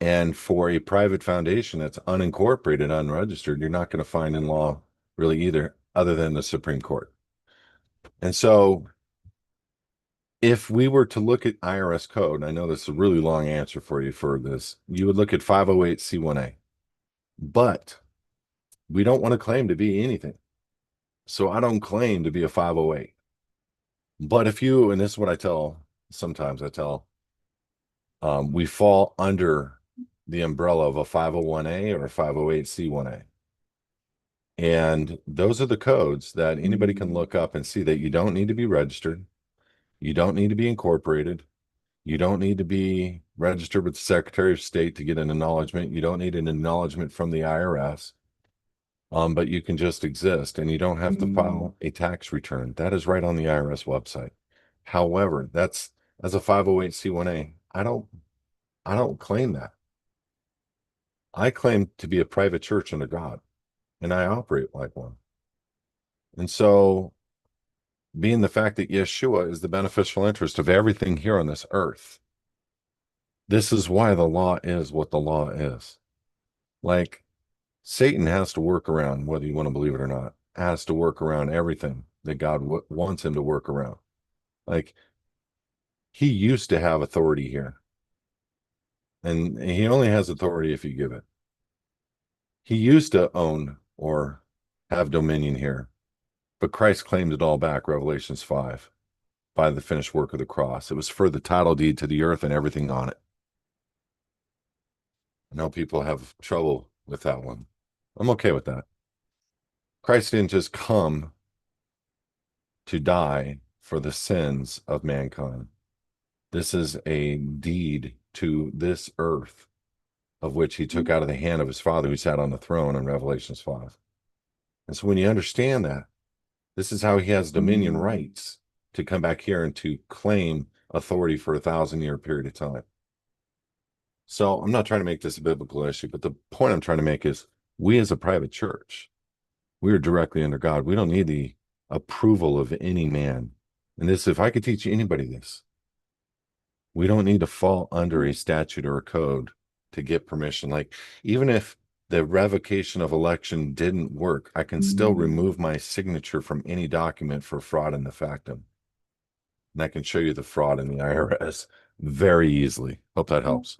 And for a private foundation that's unincorporated, unregistered, you're not going to find in law really either, other than the Supreme Court. And so if we were to look at IRS code, and I know this is a really long answer for you for this, you would look at 508c1a. But we don't want to claim to be anything. So I don't claim to be a 508. But if you, and this is what I tell, sometimes I tell, we fall under the umbrella of a 501a or a 508c1a. And those are the codes that anybody can look up and see that you don't need to be registered. You don't need to be incorporated. You don't need to be registered with the Secretary of State to get an acknowledgement. You don't need an acknowledgement from the IRS. But you can just exist and you don't have to file a tax return. That is right on the IRS website. However, that's as a 508c1a. I don't claim that. I claim to be a private church under God, and I operate like one. And so, being the fact that Yeshua is the beneficial interest of everything here on this earth, this is why the law is what the law is. Like, Satan has to work around, whether you want to believe it or not, has to work around everything that God wants him to work around. Like, he used to have authority here, and he only has authority if you give it. He used to own or have dominion here, But Christ claimed it all back, Revelations 5, by the finished work of the cross. It was for the title deed to the earth and everything on it. I know people have trouble with that one. I'm okay with that. Christ didn't just come to die for the sins of mankind. This is a deed to this earth, of which he took out of the hand of his Father who sat on the throne in Revelations 5. And so when you understand that, this is how he has dominion rights to come back here and to claim authority for 1,000-year period of time. So I'm not trying to make this a biblical issue, but the point I'm trying to make is we as a private church, we are directly under God. We don't need the approval of any man. And this, if I could teach anybody this, we don't need to fall under a statute or a code to get permission. Like, even if the revocation of election didn't work, I can still remove my signature from any document for fraud in the factum. And I can show you the fraud in the IRS very easily. Hope that helps.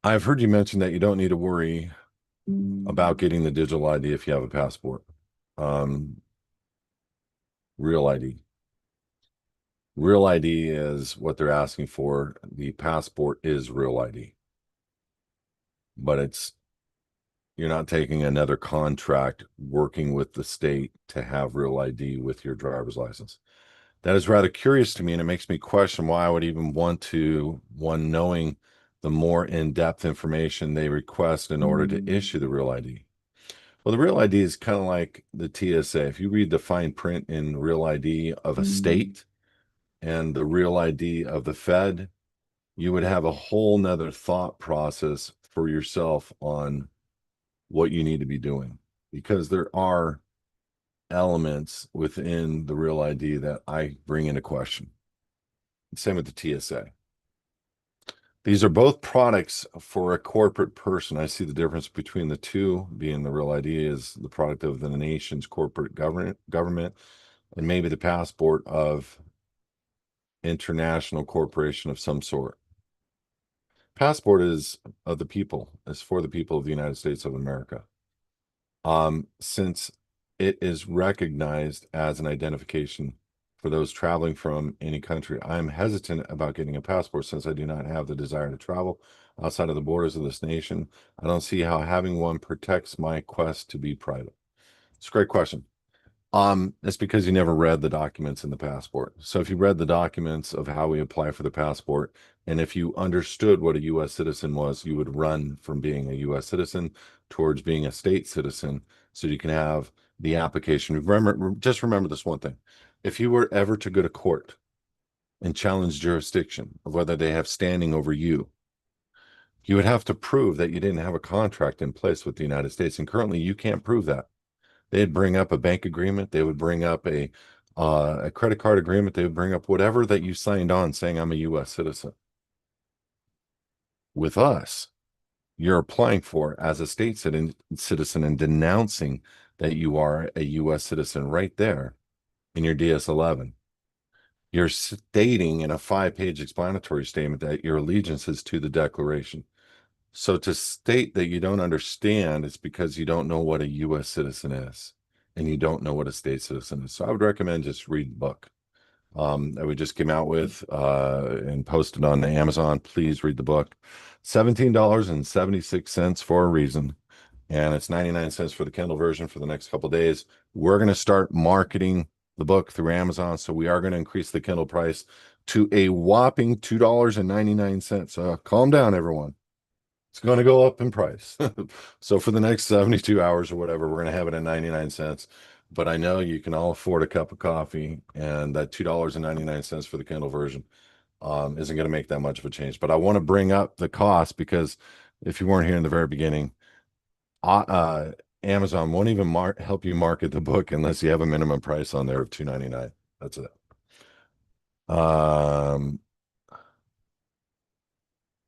I've heard you mention that you don't need to worry about getting the digital ID if you have a passport. Real ID. Real ID is what they're asking for. The passport is real ID. But you're not taking another contract working with the state to have real ID with your driver's license. That is rather curious to me, and it makes me question why I would even want to, one, knowing the more in-depth information they request in order to issue the real ID. Well, the real ID is kind of like the TSA. If you read the fine print in real ID of a state and the real ID of the Fed, you would have a whole nother thought process for yourself on what you need to be doing, because there are elements within the real ID that I bring into question. Same with the TSA. These are both products for a corporate person. I see the difference between the two, being the real ID is the product of the nation's corporate government, and maybe the passport of international corporation of some sort. Passport is of the people, is for the people of the United States of America. Since it is recognized as an identification for those traveling from any country, I'm hesitant about getting a passport since I do not have the desire to travel outside of the borders of this nation. I don't see how having one protects my quest to be private. It's a great question. It's because you never read the documents in the passport. So if you read the documents of how we apply for the passport, and if you understood what a U.S. citizen was, you would run from being a U.S. citizen towards being a state citizen so you can have the application. Just remember this one thing. If you were ever to go to court and challenge jurisdiction of whether they have standing over you, you would have to prove that you didn't have a contract in place with the United States. And currently you can't prove that. They'd bring up a bank agreement. They would bring up a credit card agreement. They would bring up whatever that you signed on saying I'm a U.S. citizen. With us, you're applying for as a state citizen and denouncing that you are a U.S. citizen right there in your DS-11. You're stating in a 5-page explanatory statement that your allegiance is to the Declaration. So to state that you don't understand, it's because you don't know what a U.S. citizen is and you don't know what a state citizen is. So I would recommend just read the book that we just came out with and posted on Amazon. Please read the book. $17.76 for a reason. And it's 99 cents for the Kindle version for the next couple of days. We're going to start marketing the book through Amazon. So we are going to increase the Kindle price to a whopping $2.99. Calm down, everyone. It's going to go up in price. So for the next 72 hours or whatever, we're going to have it at 99 cents. But I know you can all afford a cup of coffee, and that $2.99 for the Kindle version isn't going to make that much of a change. But I want to bring up the cost because if you weren't here in the very beginning, Amazon won't even help you market the book unless you have a minimum price on there of $2.99. That's it.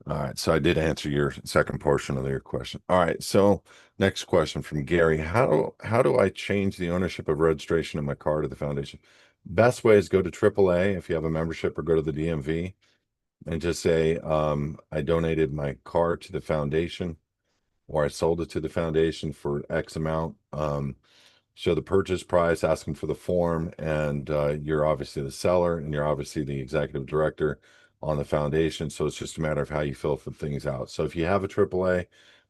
All right, so I did answer your second portion of your question. All right, so next question from Gary. How do I change the ownership of registration of my car to the foundation? Best way is go to AAA if you have a membership, or go to the DMV and just say, I donated my car to the foundation. or I sold it to the foundation for X amount. Show the purchase price, asking for the form, and you're obviously the seller and you're obviously the executive director on the foundation. So it's just a matter of how you fill things out. So if you have a AAA,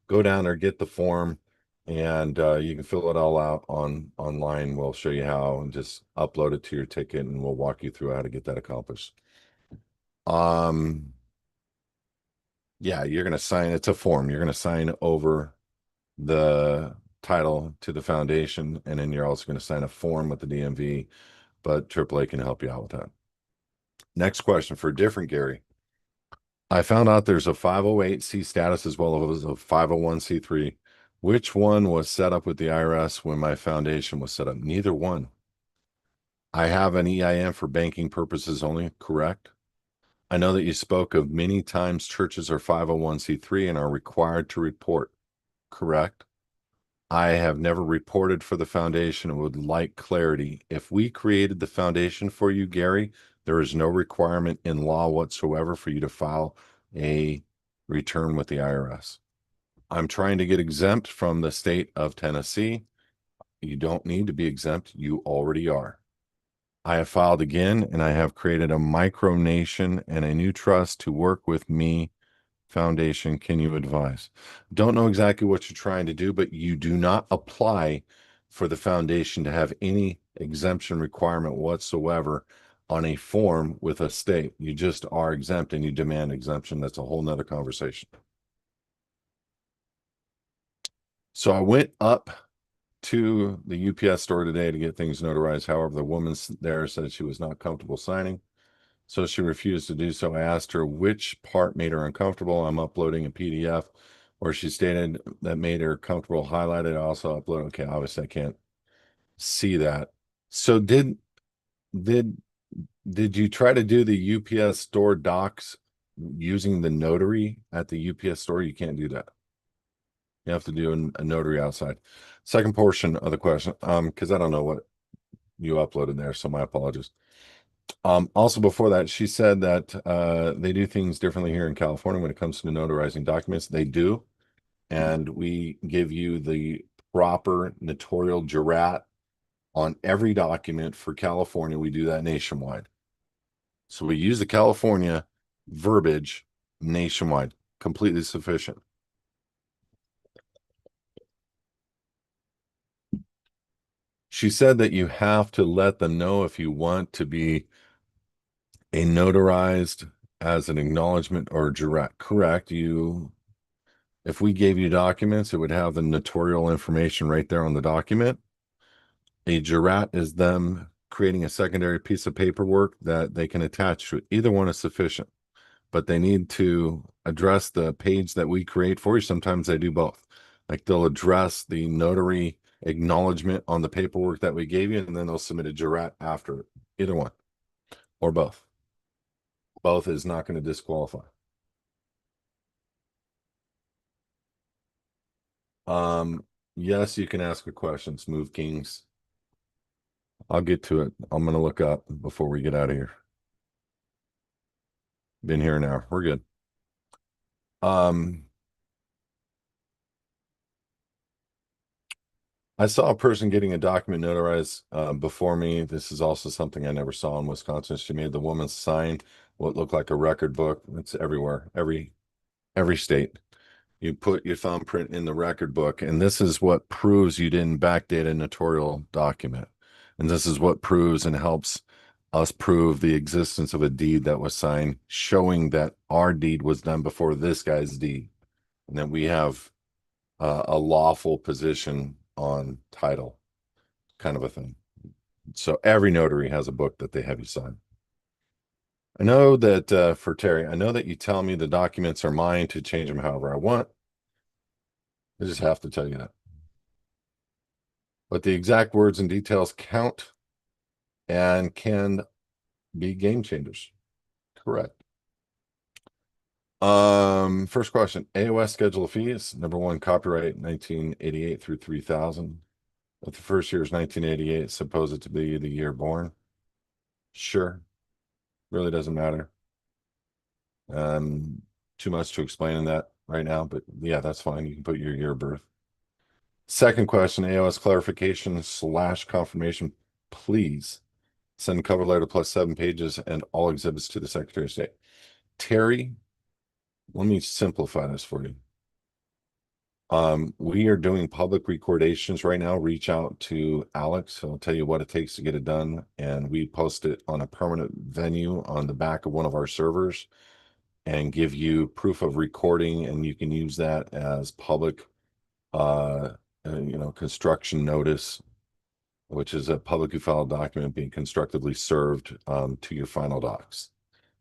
go down there, get the form, and you can fill it all out online. We'll show you how, and just upload it to your ticket, and we'll walk you through how to get that accomplished. Um, yeah, you're gonna sign. It's a form. You're gonna sign over the title to the foundation, and then you're also going to sign a form with the DMV, but AAA can help you out with that. Next question for a different Gary. I found out there's a 508C status as well as a 501c3. Which one was set up with the IRS when my foundation was set up? Neither one. I have an EIN for banking purposes only, correct? I know that you spoke of many times churches are 501c3 and are required to report, correct? I have never reported for the foundation and would like clarity. If we created the foundation for you, Gary, there is no requirement in law whatsoever for you to file a return with the IRS. I'm trying to get exempt from the state of Tennessee. You don't need to be exempt. You already are. I have filed again, and I have created a micronation and a new trust to work with me foundation. Can you advise? Don't know exactly what you're trying to do, but you do not apply for the foundation to have any exemption requirement whatsoever on a form with a state. You just are exempt and you demand exemption. That's a whole nother conversation. So I went up to the UPS store today to get things notarized. However, the woman there said she was not comfortable signing. So she refused to do so. I asked her which part made her uncomfortable. I'm uploading a PDF where she stated that made her comfortable highlighted. I also upload. Okay, obviously I can't see that. So did did you try to do the UPS store docs using the notary at the UPS store? You can't do that. You have to do a notary outside. Second portion of the question, because I don't know what you uploaded there, so my apologies. Also before that, she said that they do things differently here in California when it comes to notarizing documents. They do, and we give you the proper notarial jurat on every document for California. We do that nationwide. So we use the California verbiage nationwide, completely sufficient. She said that you have to let them know if you want to be a notarized as an acknowledgement or jurat. Correct. If we gave you documents, it would have the notarial information right there on the document. A jurat is them creating a secondary piece of paperwork that they can attach to it. Either one is sufficient, but they need to address the page that we create for you. Sometimes they do both. Like they'll address the notary acknowledgement on the paperwork that we gave you, and then they'll submit a jurat after it. Either one or both. Both is not going to disqualify. Yes, you can ask a question. Smooth Kings. I'll get to it. I'm going to look up before we get out of here. Been here an hour. We're good. I saw a person getting a document notarized before me. This is also something I never saw in Wisconsin. She made the woman sign what looked like a record book. It's everywhere, every state. You put your thumbprint in the record book, and this is what proves you didn't backdate a notarial document. And this is what proves and helps us prove the existence of a deed that was signed, showing that our deed was done before this guy's deed, and that we have a lawful position on title, kind of a thing. So every notary has a book that they have you sign. I know that for Terry, I know that you tell me the documents are mine to change them however I want. I just have to tell you that. But the exact words and details count and can be game changers. Correct. First question. AOS schedule of fees. Number one, copyright 1988 through 3000. If the first year is 1988, suppose it to be the year born. Sure. Really doesn't matter. Too much to explain in that. right now, but yeah, that's fine. You can put your year of birth. Second question, AOS clarification / confirmation, please send cover letter plus 7 pages and all exhibits to the Secretary of State. Terry, let me simplify this for you. We are doing public recordations right now. Reach out to Alex. He'll tell you what it takes to get it done. And we post it on a permanent venue on the back of one of our servers and give you proof of recording. And you can use that as public, construction notice, which is a publicly filed document being constructively served to your final docs.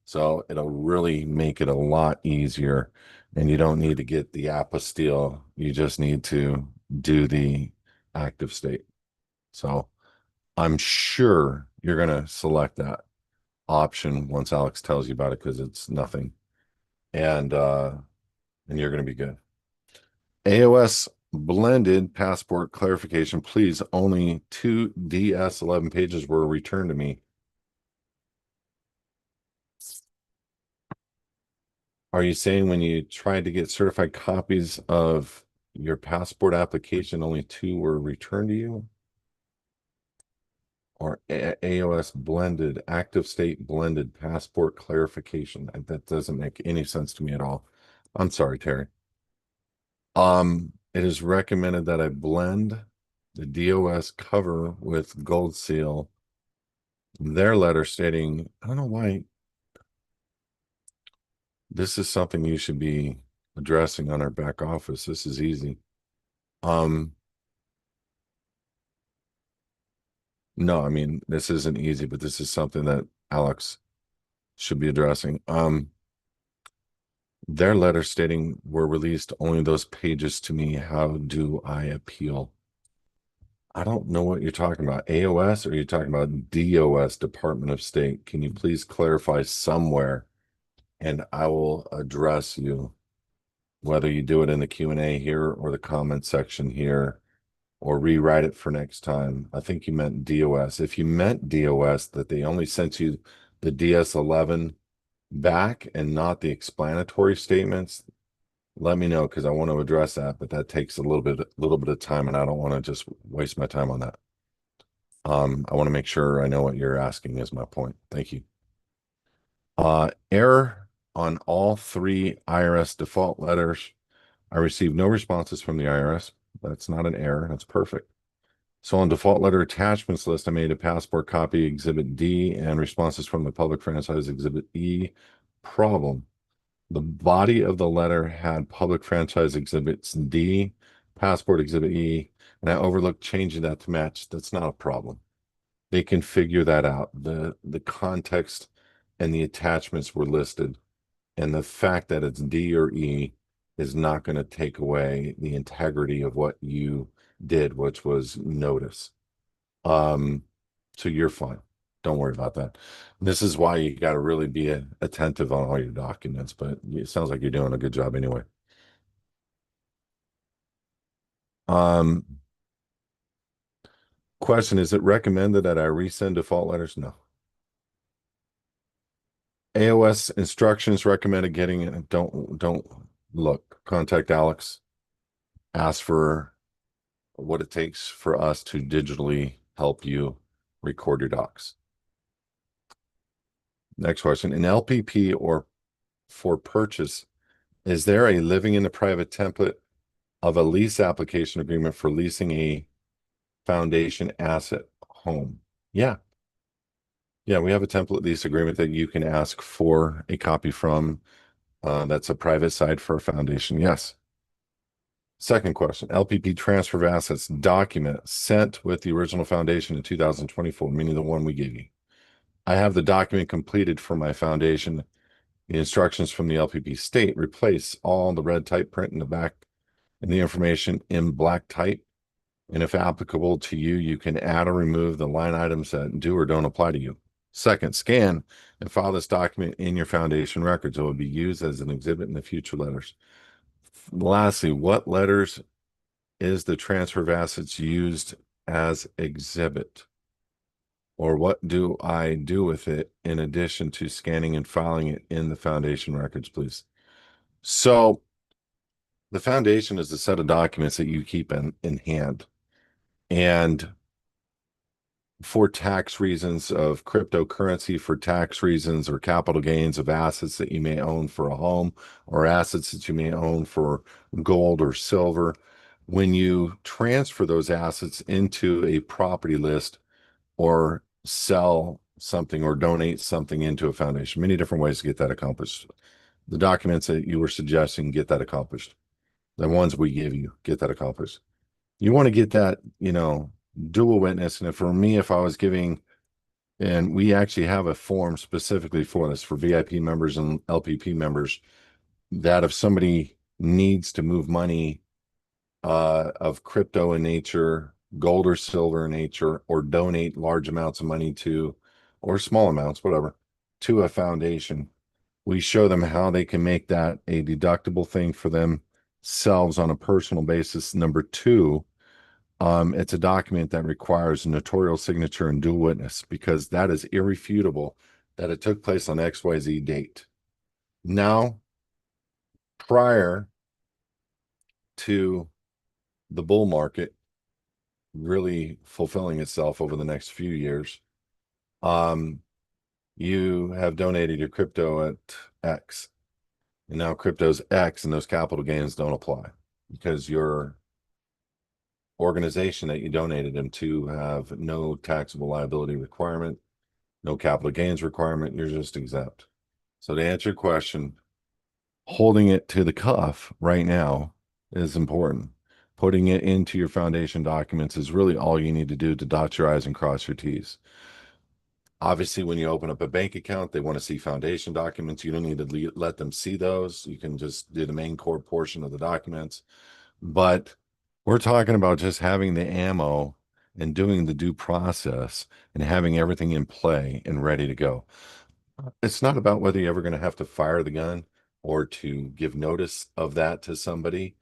So it'll really make it a lot easier. And you don't need to get the apostille. You just need to do the active state. So I'm sure you're going to select that option once Alex tells you about it because it's nothing. And you're going to be good. AOS blended passport clarification, please. Only 2 DS 11 pages were returned to me. Are you saying when you tried to get certified copies of your passport application, only 2 were returned to you? Or AOS blended, active state blended passport clarification? That doesn't make any sense to me at all. I'm sorry, Terry. It is recommended that I blend the DOS cover with gold seal. Their letter stating, I don't know why this is something you should be addressing on our back office. This is easy. Um, no, I mean, this isn't easy, but this is something that Alex should be addressing. Their letter stating were released only those pages to me. How do I appeal? I don't know what you're talking about. AOS, or are you talking about DOS, Department of State? Can you please clarify somewhere? And I will address you, whether you do it in the Q&A here or the comment section here, or rewrite it for next time. I think you meant DOS. If you meant DOS, that they only sent you the DS11 back and not the explanatory statements, let me know because I want to address that, but that takes a little bit of time, and I don't want to just waste my time on that. I want to make sure I know what you're asking is my point. Thank you. Error on all 3 IRS default letters. I received no responses from the IRS. That's not an error. That's perfect. So on default letter attachments list, I made a passport copy exhibit D and responses from the public franchise exhibit E. Problem. The body of the letter had public franchise exhibits D, passport exhibit E, and I overlooked changing that to match. That's not a problem. They can figure that out. The context and the attachments were listed, and the fact that it's D or E is not going to take away the integrity of what you did, which was notice. So you're fine. Don't worry about that. This is why you got to really be attentive on all your documents, but it sounds like you're doing a good job anyway. Um, Question, is it recommended that I resend default letters? No. AOS instructions recommended getting it. Don't look. Contact Alex. Ask for what it takes for us to digitally help you record your docs. Next question. In LPP or for purchase, is there a living in the private template of a lease application agreement for leasing a foundation asset home? Yeah. Yeah, we have a template lease agreement that you can ask for a copy from. That's a private side for a foundation. Yes. Second question, LPP transfer of assets document sent with the original foundation in 2024, meaning the one we gave you. I have the document completed for my foundation. The instructions from the LPP state replace all the red type print in the back and the information in black type. And if applicable to you, you can add or remove the line items that do or don't apply to you. Second, scan and file this document in your foundation records. It will be used as an exhibit in the future letters. Lastly, what letters is the transfer of assets used as exhibit? Or what do I do with it in addition to scanning and filing it in the foundation records, please? So The foundation is a set of documents that you keep in hand. And for tax reasons of cryptocurrency, for tax reasons or capital gains of assets that you may own for a home or assets that you may own for gold or silver, when you transfer those assets into a property list or sell something or donate something into a foundation, many different ways to get that accomplished. The documents that you were suggesting get that accomplished. The ones we give you get that accomplished. You want to get that, dual witness. And for me, if I was giving, and we actually have a form specifically for this for VIP members and LPP members, that if somebody needs to move money of crypto in nature, gold or silver in nature, or donate large amounts of money to, or small amounts, whatever, to a foundation, we show them how they can make that a deductible thing for themselves on a personal basis. Number two, it's a document that requires notarial signature and dual witness because that is irrefutable that it took place on XYZ date. Now, prior to the bull market really fulfilling itself over the next few years, you have donated your crypto at X. And now crypto's X and those capital gains don't apply because your organization that you donated them to have no taxable liability requirement, no capital gains requirement. You're just exempt. So to answer your question, holding it to the cuff right now is important. Putting it into your foundation documents is really all you need to do to dot your I's and cross your T's. Obviously, when you open up a bank account, they want to see foundation documents. You don't need to let them see those. You can just do the main core portion of the documents. But we're talking about just having the ammo and doing the due process and having everything in play and ready to go. It's not about whether you're ever going to have to fire the gun or to give notice of that to somebody.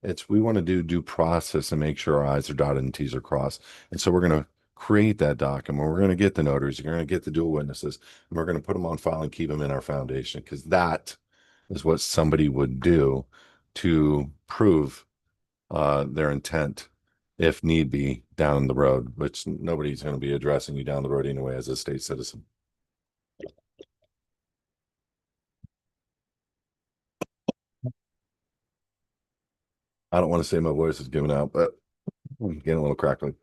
It's we want to do due process and make sure our I's are dotted and T's are crossed. And so we're going to create that document. We're going to get the notaries. You're going to get the dual witnesses, and we're going to put them on file and keep them in our foundation because that is what somebody would do to prove their intent if need be down the road, which nobody's going to be addressing you down the road anyway as a state citizen. I don't want to say my voice is giving out, but I'm getting a little crackly.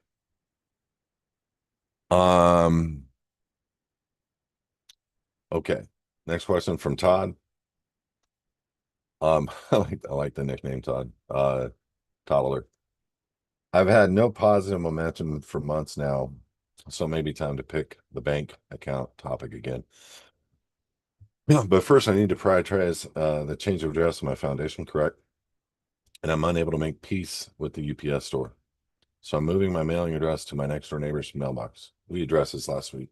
Um, okay. Next question from Todd. I like the nickname Todd. Toddler. I've had no positive momentum for months now, so maybe time to pick the bank account topic again. Yeah, but first I need to prioritize the change of address of my foundation, correct? And I'm unable to make peace with the UPS store. So I'm moving my mailing address to my next door neighbor's mailbox. We addressed this last week.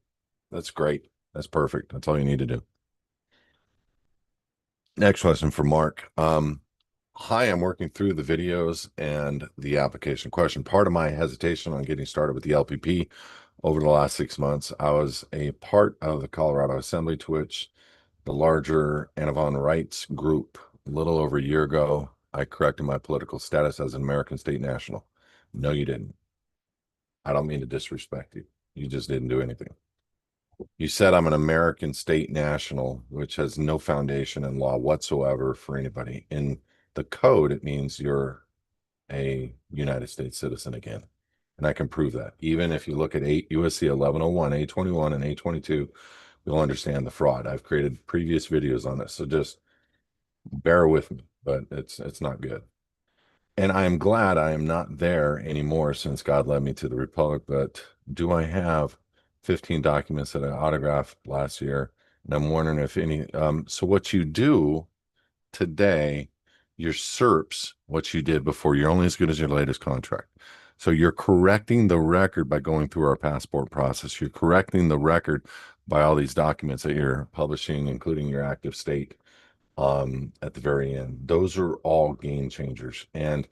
That's great. That's perfect. That's all you need to do. Next question for Mark. Hi, I'm working through the videos and the application question. Part of my hesitation on getting started with the LPP over the last 6 months, I was a part of the Colorado Assembly, to which the larger Anavan Rights group, a little over a year ago, I corrected my political status as an American state national. No, you didn't. I don't mean to disrespect you. You just didn't do anything. You said I'm an American state national, which has no foundation in law whatsoever for anybody. In the code, it means you're a United States citizen again. And I can prove that. Even if you look at 8 USC 1101, A21, and A22, you'll understand the fraud. I've created previous videos on this. So just bear with me, but it's not good. And I am glad I am not there anymore since God led me to the Republic. But do I have 15 documents that I autographed last year? And I'm wondering if any. So what you do today, your SERPs, what you did before, you're only as good as your latest contract. So you're correcting the record by going through our passport process. You're correcting the record by all these documents that you're publishing, including your active state at the very end. Those are all game changers. And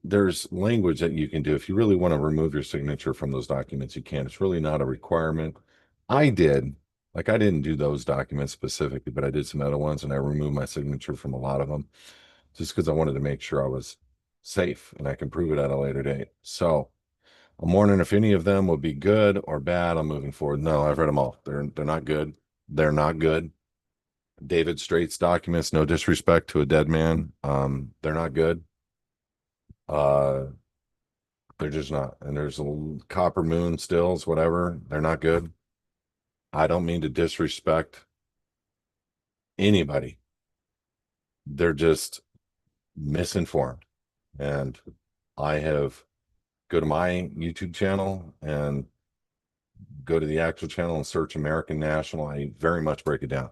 there's language that you can do. If you really want to remove your signature from those documents, you can. It's really not a requirement. I did, like I didn't do those documents specifically, but I did some other ones and I removed my signature from a lot of them. just because I wanted to make sure I was safe and I can prove it at a later date. So I'm wondering if any of them would be good or bad on moving forward. No, I've read them all. They're not good. They're not good. David Straight's documents, no disrespect to a dead man. They're not good. Uh, they're just not. And there's a copper moon stills, whatever. They're not good. I don't mean to disrespect anybody. They're just misinformed. And I have go to my YouTube channel and go to the actual channel and search American National. I very much break it down.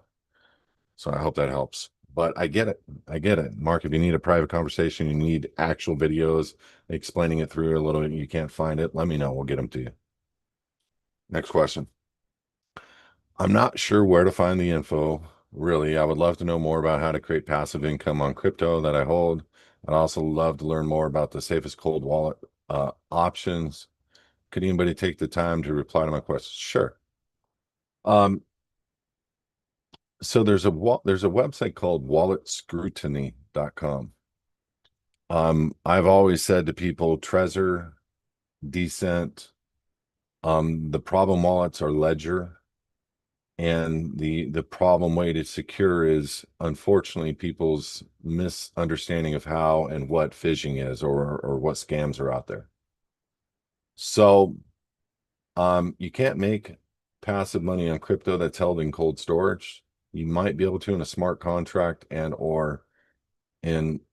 So I hope that helps. But I get it. I get it. Mark, if you need a private conversation, you need actual videos explaining it through a little bit, you can't find it, let me know. We'll get them to you. Next question. I'm not sure where to find the info. Really, I would love to know more about how to create passive income on crypto that I hold. I'd also love to learn more about the safest cold wallet options. Could anybody take the time to reply to my questions? Sure. Um, so there's a website called walletscrutiny.com. I've always said to people, Trezor, Decent, the problem wallets are Ledger, and the problem way to secure is unfortunately people's misunderstanding of how and what phishing is or what scams are out there. So you can't make passive money on crypto that's held in cold storage. You might be able to in a smart contract and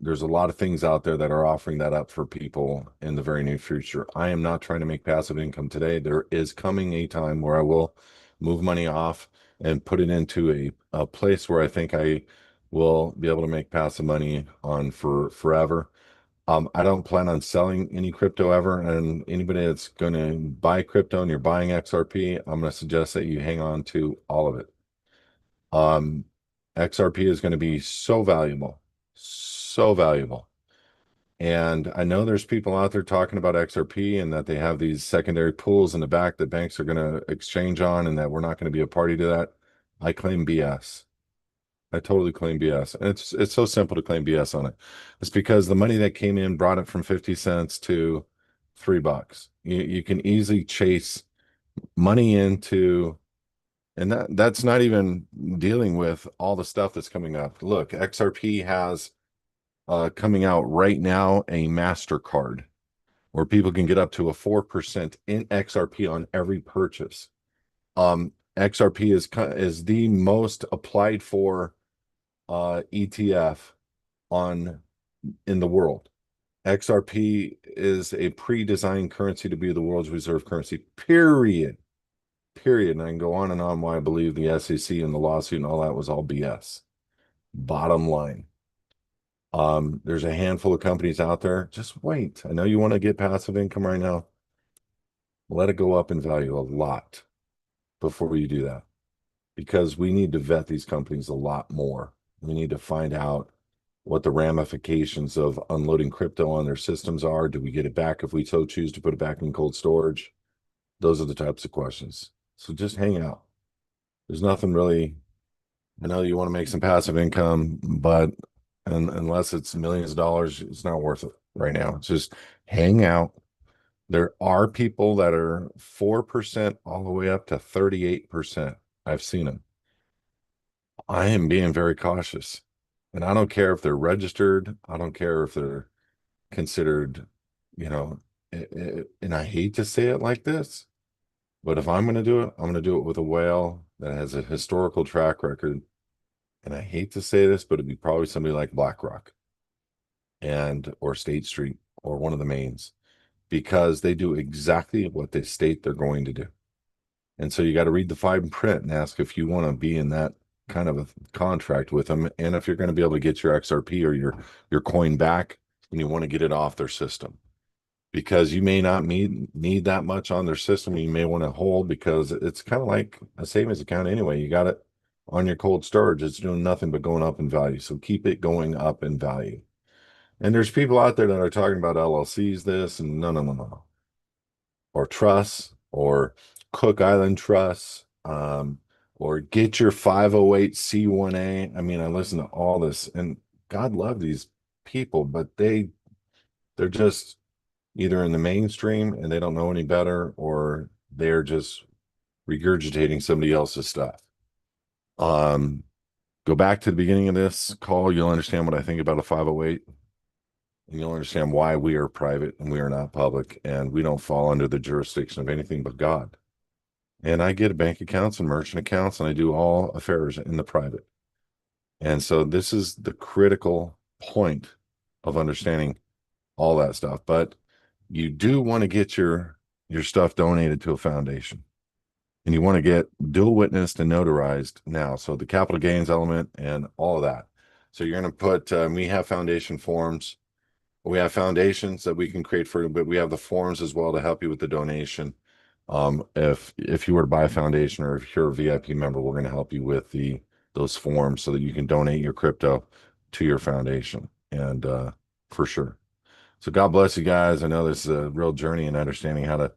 there's a lot of things out there that are offering that up for people in the very near future. I am not trying to make passive income today. There is coming a time where I will move money off and put it into a place where I think I will be able to make passive money on for forever. I don't plan on selling any crypto ever. And anybody that's going to buy crypto and you're buying XRP, I'm going to suggest that you hang on to all of it. Um, XRP is going to be so valuable, so valuable. And I know there's people out there talking about XRP and that they have these secondary pools in the back that banks are going to exchange on and that we're not going to be a party to that. I claim BS. I totally claim BS. And it's so simple to claim BS on it. It's because the money that came in brought it from 50 cents to $3. You can easily chase money into, and that's not even dealing with all the stuff that's coming up. Look, XRP has coming out right now a MasterCard where people can get up to a 4% in XRP on every purchase. XRP is the most applied for ETF on in the world. XRP is a pre-designed currency to be the world's reserve currency, period. Period. And I can go on and on why I believe the SEC and the lawsuit and all that was all BS. Bottom line. There's a handful of companies out there. Just wait. I know you want to get passive income right now. Let it go up in value a lot before you do that because we need to vet these companies a lot more. We need to find out what the ramifications of unloading crypto on their systems are. Do we get it back if we so choose to put it back in cold storage? Those are the types of questions. So just hang out. There's nothing really. I know you want to make some passive income, but unless it's millions of dollars, it's not worth it right now. It's just hang out. There are people that are 4% all the way up to 38%. I've seen them. I am being very cautious. And I don't care if they're registered. I don't care if they're considered, you know, and I hate to say it like this, but if I'm going to do it, I'm going to do it with a whale that has a historical track record. And I hate to say this, but it'd be probably somebody like BlackRock and or State Street or one of the mains because they do exactly what they state they're going to do. And so you got to read the fine print and ask if you want to be in that kind of a contract with them, and if you're going to be able to get your XRP or your coin back, and you want to get it off their system, because you may not need that much on their system. You may want to hold because it's kind of like a savings account anyway. You got it on your cold storage. It's doing nothing but going up in value. So keep it going up in value. And there's people out there that are talking about LLCs, this and no, no, no, no, no. Or trusts or Cook Island trusts, or get your 508c1a. I mean, I listen to all this and God love these people, but they're just either in the mainstream and they don't know any better, or they're just regurgitating somebody else's stuff. Um, Go back to the beginning of this call, you'll understand what I think about a 508, and you'll understand why we are private and we are not public, and we don't fall under the jurisdiction of anything but God. And I get bank accounts and merchant accounts, and I do all affairs in the private. And so this is the critical point of understanding all that stuff. But you do want to get your stuff donated to a foundation, and you want to get dual witnessed and notarized now. So the capital gains element and all of that. So you're going to put, we have foundation forms. We have foundations that we can create for you, but we have the forms as well to help you with the donation. If you were to buy a foundation, or if you're a VIP member, we're going to help you with those forms so that you can donate your crypto to your foundation. And for sure. So God bless you guys. I know this is a real journey in understanding how to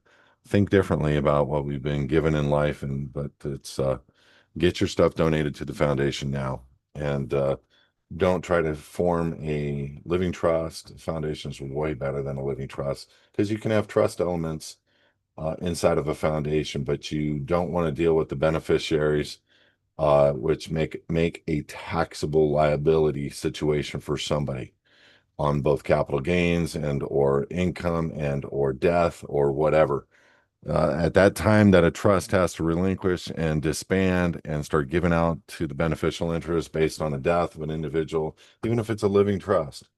think differently about what we've been given in life, and but it's get your stuff donated to the foundation now. And don't try to form a living trust. Foundation is way better than a living trust, because you can have trust elements inside of a foundation, but you don't want to deal with the beneficiaries, which make a taxable liability situation for somebody on both capital gains and or income and or death or whatever. At that time that a trust has to relinquish and disband and start giving out to the beneficial interest based on the death of an individual, even if it's a living trust.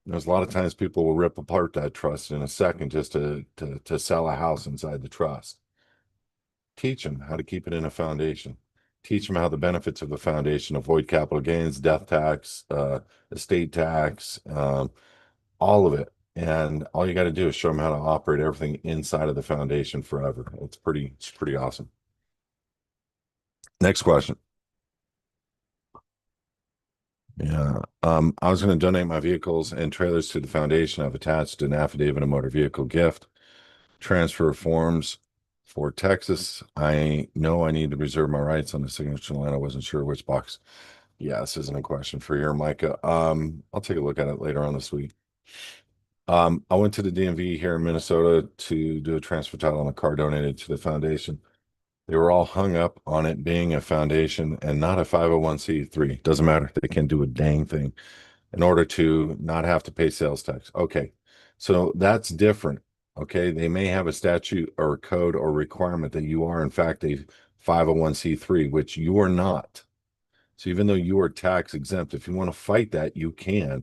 There's a lot of times people will rip apart that trust in a second just to sell a house inside the trust. Teach them how to keep it in a foundation. Teach them how the benefits of a foundation: avoid capital gains, death tax, estate tax, all of it. And all you got to do is show them how to operate everything inside of the foundation forever. It's pretty awesome. Next question. Yeah. I was going to donate my vehicles and trailers to the foundation. I've attached an affidavit of motor vehicle gift, transfer forms for Texas. I know I need to reserve my rights on the signature line. I wasn't sure which box. Yeah, this isn't a question for you, Micah. I'll take a look at it later on this week. I went to the DMV here in Minnesota to do a transfer title on a car donated to the foundation. They were all hung up on it being a foundation and not a 501c3. Doesn't matter. They can't do a dang thing in order to not have to pay sales tax. Okay. So that's different. Okay. They may have a statute or code or requirement that you are, in fact, a 501c3, which you are not. So even though you are tax exempt, if you want to fight that, you can.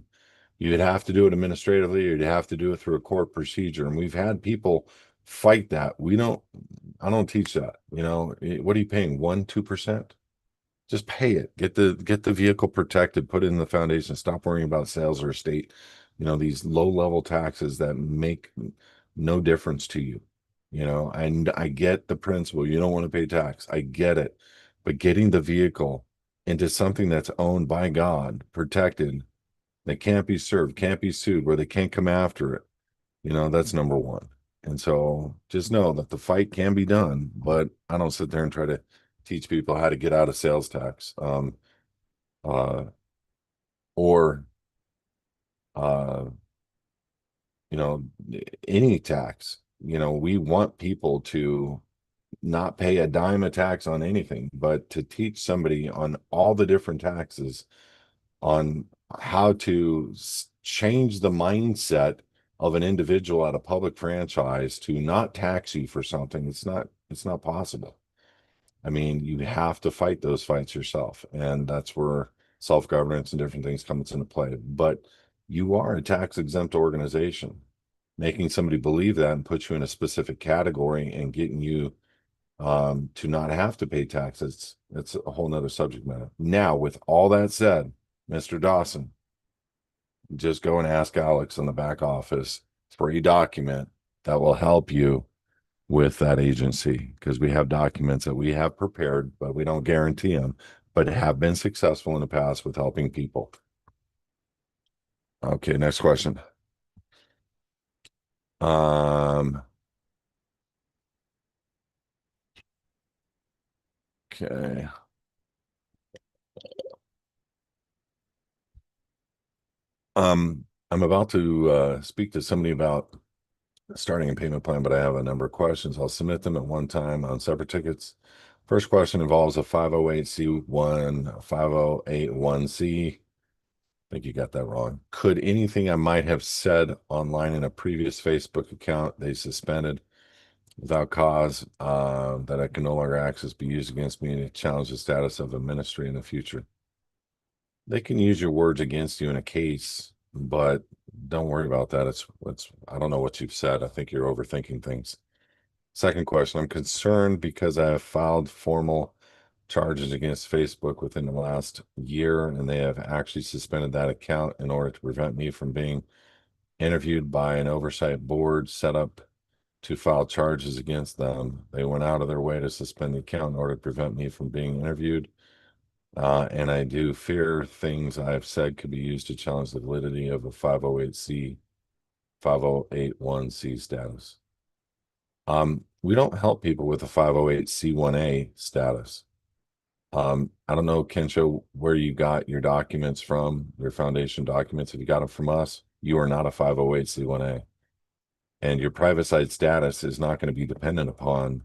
You'd have to do it administratively, or you'd have to do it through a court procedure. And we've had people fight that. I don't teach that. What are you paying? 1%, 2%? Just pay it. Get the vehicle protected, put it in the foundation. Stop worrying about sales or estate. These low level taxes that make no difference to you. And I get the principle. You don't want to pay tax. I get it. But getting the vehicle into something that's owned by God, protected, that can't be served, can't be sued, where they can't come after it. That's number one. And so just know that the fight can be done, but I don't sit there and try to teach people how to get out of sales tax, uh, or, uh, you know, any tax. We want people to not pay a dime of tax on anything, but to teach somebody on all the different taxes, on how to change the mindset of an individual at a public franchise to not tax you for something. It's not possible. I mean, you have to fight those fights yourself, and that's where self-governance and different things come into play. But you are a tax exempt organization. Making somebody believe that and put you in a specific category and getting you to not have to pay taxes, it's a whole nother subject matter. Now, with all that said, Mr. Dawson, just go and ask Alex in the back office for a document that will help you with that agency, because we have documents that we have prepared, but we don't guarantee them, but have been successful in the past with helping people. Okay, next question. Um, okay. I'm about to speak to somebody about starting a payment plan, but I have a number of questions. I'll submit them at one time on separate tickets. First question involves a 508c1, 5081C. I think you got that wrong. Could anything I might have said online in a previous Facebook account they suspended without cause that I can no longer access be used against me to challenge the status of a ministry in the future? They can use your words against you in a case, but don't worry about that. It's I don't know what you've said. I think you're overthinking things. Second question, I'm concerned because I have filed formal charges against Facebook within the last year, and they have actually suspended that account in order to prevent me from being interviewed by an oversight board set up to file charges against them. They went out of their way to suspend the account in order to prevent me from being interviewed. And I do fear things I've said could be used to challenge the validity of a 5081C status. We don't help people with a 508c1A status. I don't know, Kensho, where you got your documents from, your foundation documents. If you got them from us, you are not a 508c1A. And your private site status is not going to be dependent upon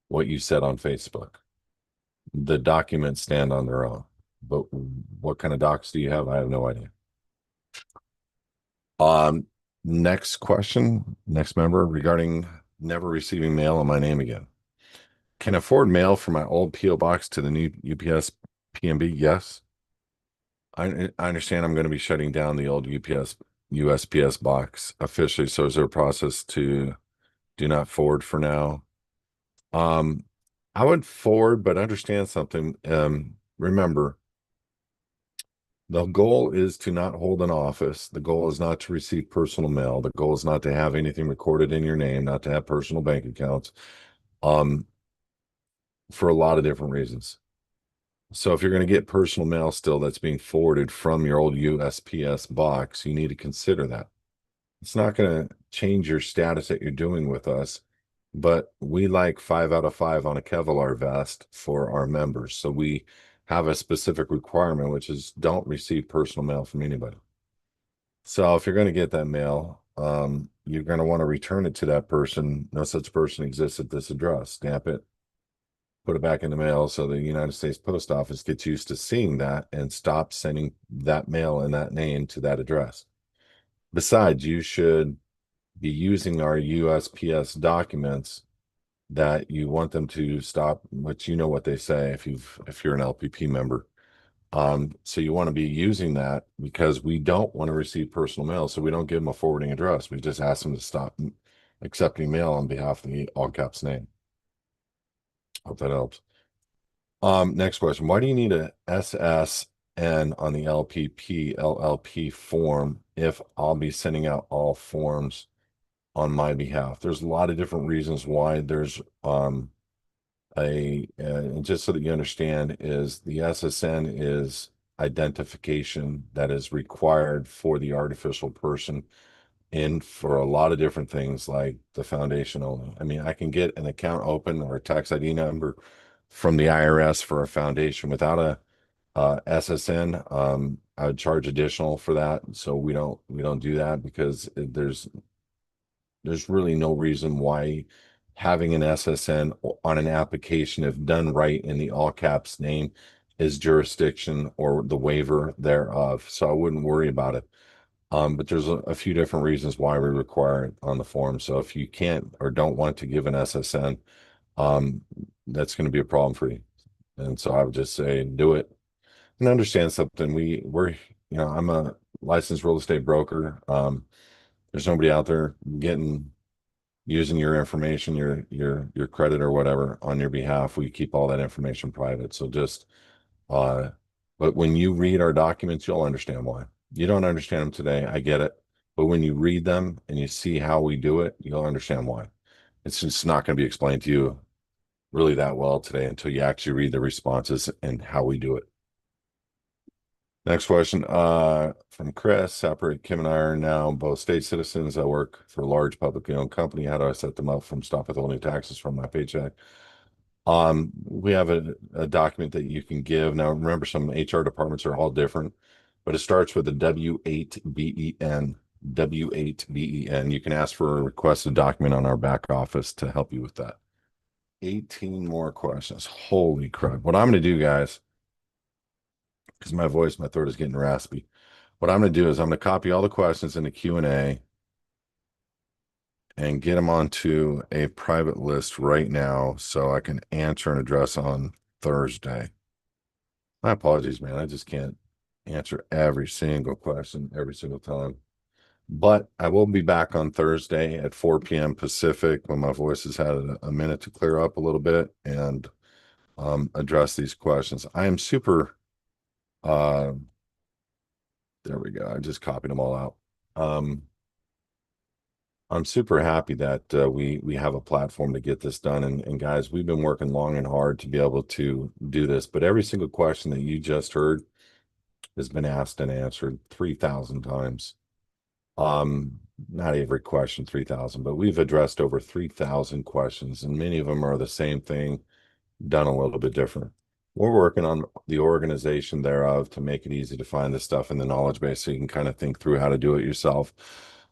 what you said on Facebook. The documents stand on their own. But what kind of docs do you have? I have no idea. Um, Next question, next member regarding never receiving mail in my name again. Can I forward mail from my old PO box to the new UPS PMB? Yes. I understand I'm going to be shutting down the old USPS box officially. So is there a process to do not forward for now? Um, I would forward, but understand something. Remember, the goal is to not hold an office. The goal is not to receive personal mail. The goal is not to have anything recorded in your name, not to have personal bank accounts, um, for a lot of different reasons. So if you're going to get personal mail still that's being forwarded from your old USPS box, you need to consider that. It's not going to change your status that you're doing with us, but we like 5 out of 5 on a Kevlar vest for our members. So we have a specific requirement, which is don't receive personal mail from anybody. So if you're going to get that mail, you're going to want to return it to that person. No such person exists at this address. Stamp it, put it back in the mail so the United States Post Office gets used to seeing that and stop sending that mail in that name to that address. Besides, you should be using our USPS documents that you want them to stop, which you know what they say if you're an LPP member. So you want to be using that because we don't want to receive personal mail, so we don't give them a forwarding address. We just ask them to stop accepting mail on behalf of the all caps name. Hope that helps. Next question. Why do you need a SSN on the LPP LLP form if I'll be sending out all forms on my behalf? There's a lot of different reasons why. There's just so that you understand, is the SSN is identification that is required for the artificial person in for a lot of different things like the foundation only. I mean, I can get an account open or a tax ID number from the IRS for a foundation without a SSN. I would charge additional for that. So we don't do that because there's really no reason why having an SSN on an application, if done right in the all caps name, is jurisdiction or the waiver thereof. So I wouldn't worry about it. But there's a few different reasons why we require it on the form. So if you can't or don't want to give an SSN, um, that's going to be a problem for you. And so I would just say do it and understand something. I'm a licensed real estate broker. There's nobody out there using your information, your credit or whatever on your behalf. We keep all that information private. So uh, but when you read our documents, you'll understand why. You don't understand them today, I get it. But when you read them and you see how we do it, you'll understand why. It's just not going to be explained to you really that well today until you actually read the responses and how we do it. Next question, from Chris. Separate. Kim and I are now both state citizens. I work for a large publicly owned company. How do I set them up from stop withholding taxes from my paycheck? We have a document that you can give. Now, remember, some HR departments are all different. but it starts with a W8BEN. W8BEN. You can ask for a requested document on our back office to help you with that. 18 more questions. Holy crap. What I'm going to do, guys, because my throat is getting raspy. What I'm going to do is I'm going to copy all the questions in the Q&A and get them onto a private list right now so I can answer and address on Thursday. My apologies, man. I just can't answer every single question every single time. But I will be back on Thursday at 4 p.m. Pacific when my voice has had a minute to clear up a little bit and address these questions. I am super, uh, there we go. I just copied them all out. I'm super happy that we have a platform to get this done. And guys, we've been working long and hard to be able to do this. But every single question that you just heard has been asked and answered 3,000 times. Not every question 3,000, but we've addressed over 3,000 questions, and many of them are the same thing done a little bit different. We're working on the organization thereof to make it easy to find this stuff in the knowledge base so you can kind of think through how to do it yourself.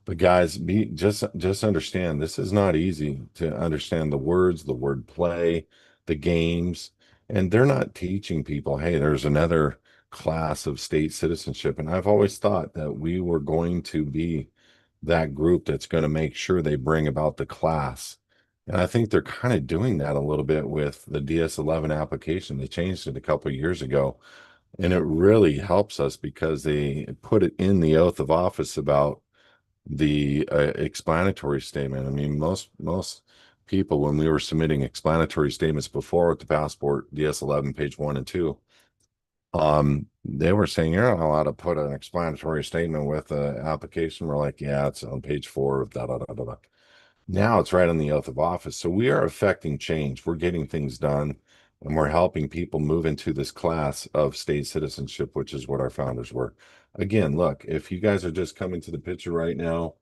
But guys, be just understand this is not easy to understand the words, the word play, the games, and they're not teaching people, hey, there's another class of state citizenship. And I've always thought that we were going to be that group that's going to make sure they bring about the class. And I think they're kind of doing that a little bit with the DS11 application. They changed it a couple of years ago, and it really helps us because they put it in the oath of office about the explanatory statement. I mean, most people, when we were submitting explanatory statements before with the passport DS11 page 1 and 2, they were saying you're not allowed to put an explanatory statement with the application. We're like, yeah, it's on page 4 of da da da da da. Now it's right on the oath of office. So we are affecting change. We're getting things done, and we're helping people move into this class of state citizenship, which is what our founders were. Again, look, if you guys are just coming to the picture right now,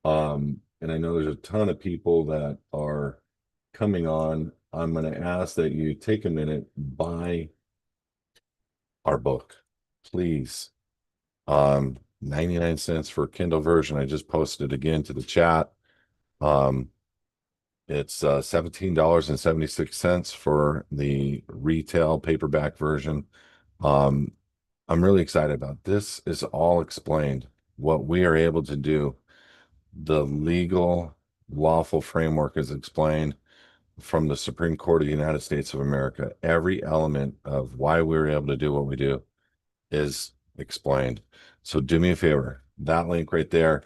and I know there's a ton of people that are coming on, I'm going to ask that you take a minute, buy our book, please. 99 cents for Kindle version. I just posted it again to the chat. Um, It's $17.76 for the retail paperback version. Um, I'm really excited about this. Is all explained what we are able to do. The legal, lawful framework is explained from the Supreme Court of the United States of America. Every element of why we're able to do what we do is explained. So do me a favor, that link right there,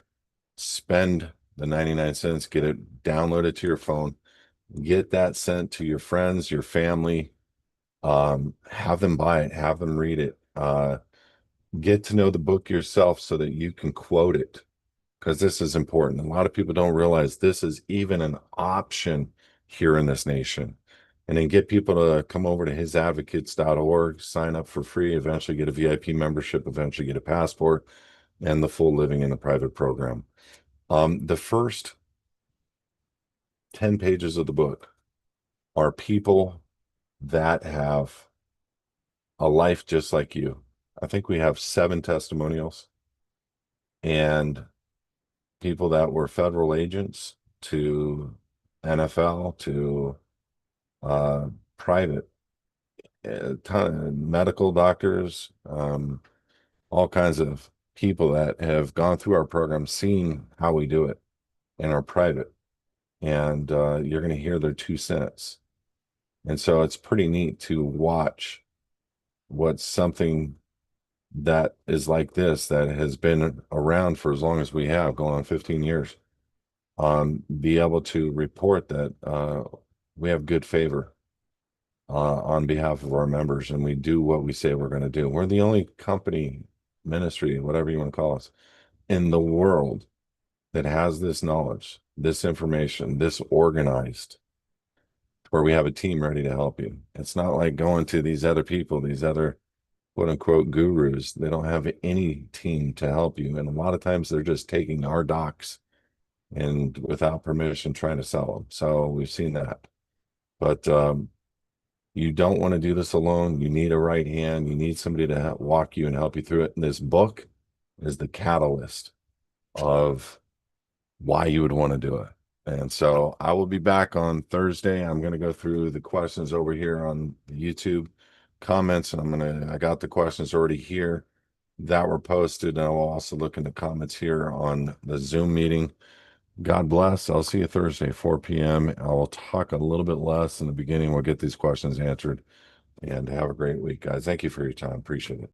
spend the 99 cents, get it downloaded to your phone. Get that sent to your friends, your family. Have them buy it, have them read it. Get to know the book yourself so that you can quote it, because this is important. A lot of people don't realize this is even an option here in this nation. And then get people to come over to hisadvocates.org, sign up for free, eventually get a VIP membership, eventually get a passport, and the full living in the private program. The first 10 pages of the book are people that have a life just like you. I think we have 7 testimonials, and people that were federal agents to NFL to uh, private, a ton of medical doctors, all kinds of people that have gone through our program, seen how we do it and are private. And you're going to hear their 2 cents. And so it's pretty neat to watch what something that is like this, that has been around for as long as we have, going on 15 years, be able to report that we have good favor on behalf of our members, and we do what we say we're going to do. We're the only company, ministry, whatever you want to call us, in the world that has this knowledge, this information, this organized, where we have a team ready to help you. It's not like going to these other people, these other quote unquote gurus. They don't have any team to help you. And a lot of times they're just taking our docs and without permission trying to sell them. So we've seen that. But You don't want to do this alone. You need a right hand. You need somebody to walk you and help you through it. And this book is the catalyst of why you would want to do it. And so I will be back on Thursday. I'm going to go through the questions over here on the YouTube comments, and I got the questions already here that were posted. And I will also look in the comments here on the Zoom meeting. God bless. I'll see you Thursday, 4 p.m. I will talk a little bit less in the beginning. We'll get these questions answered, and have a great week, guys. Thank you for your time. Appreciate it.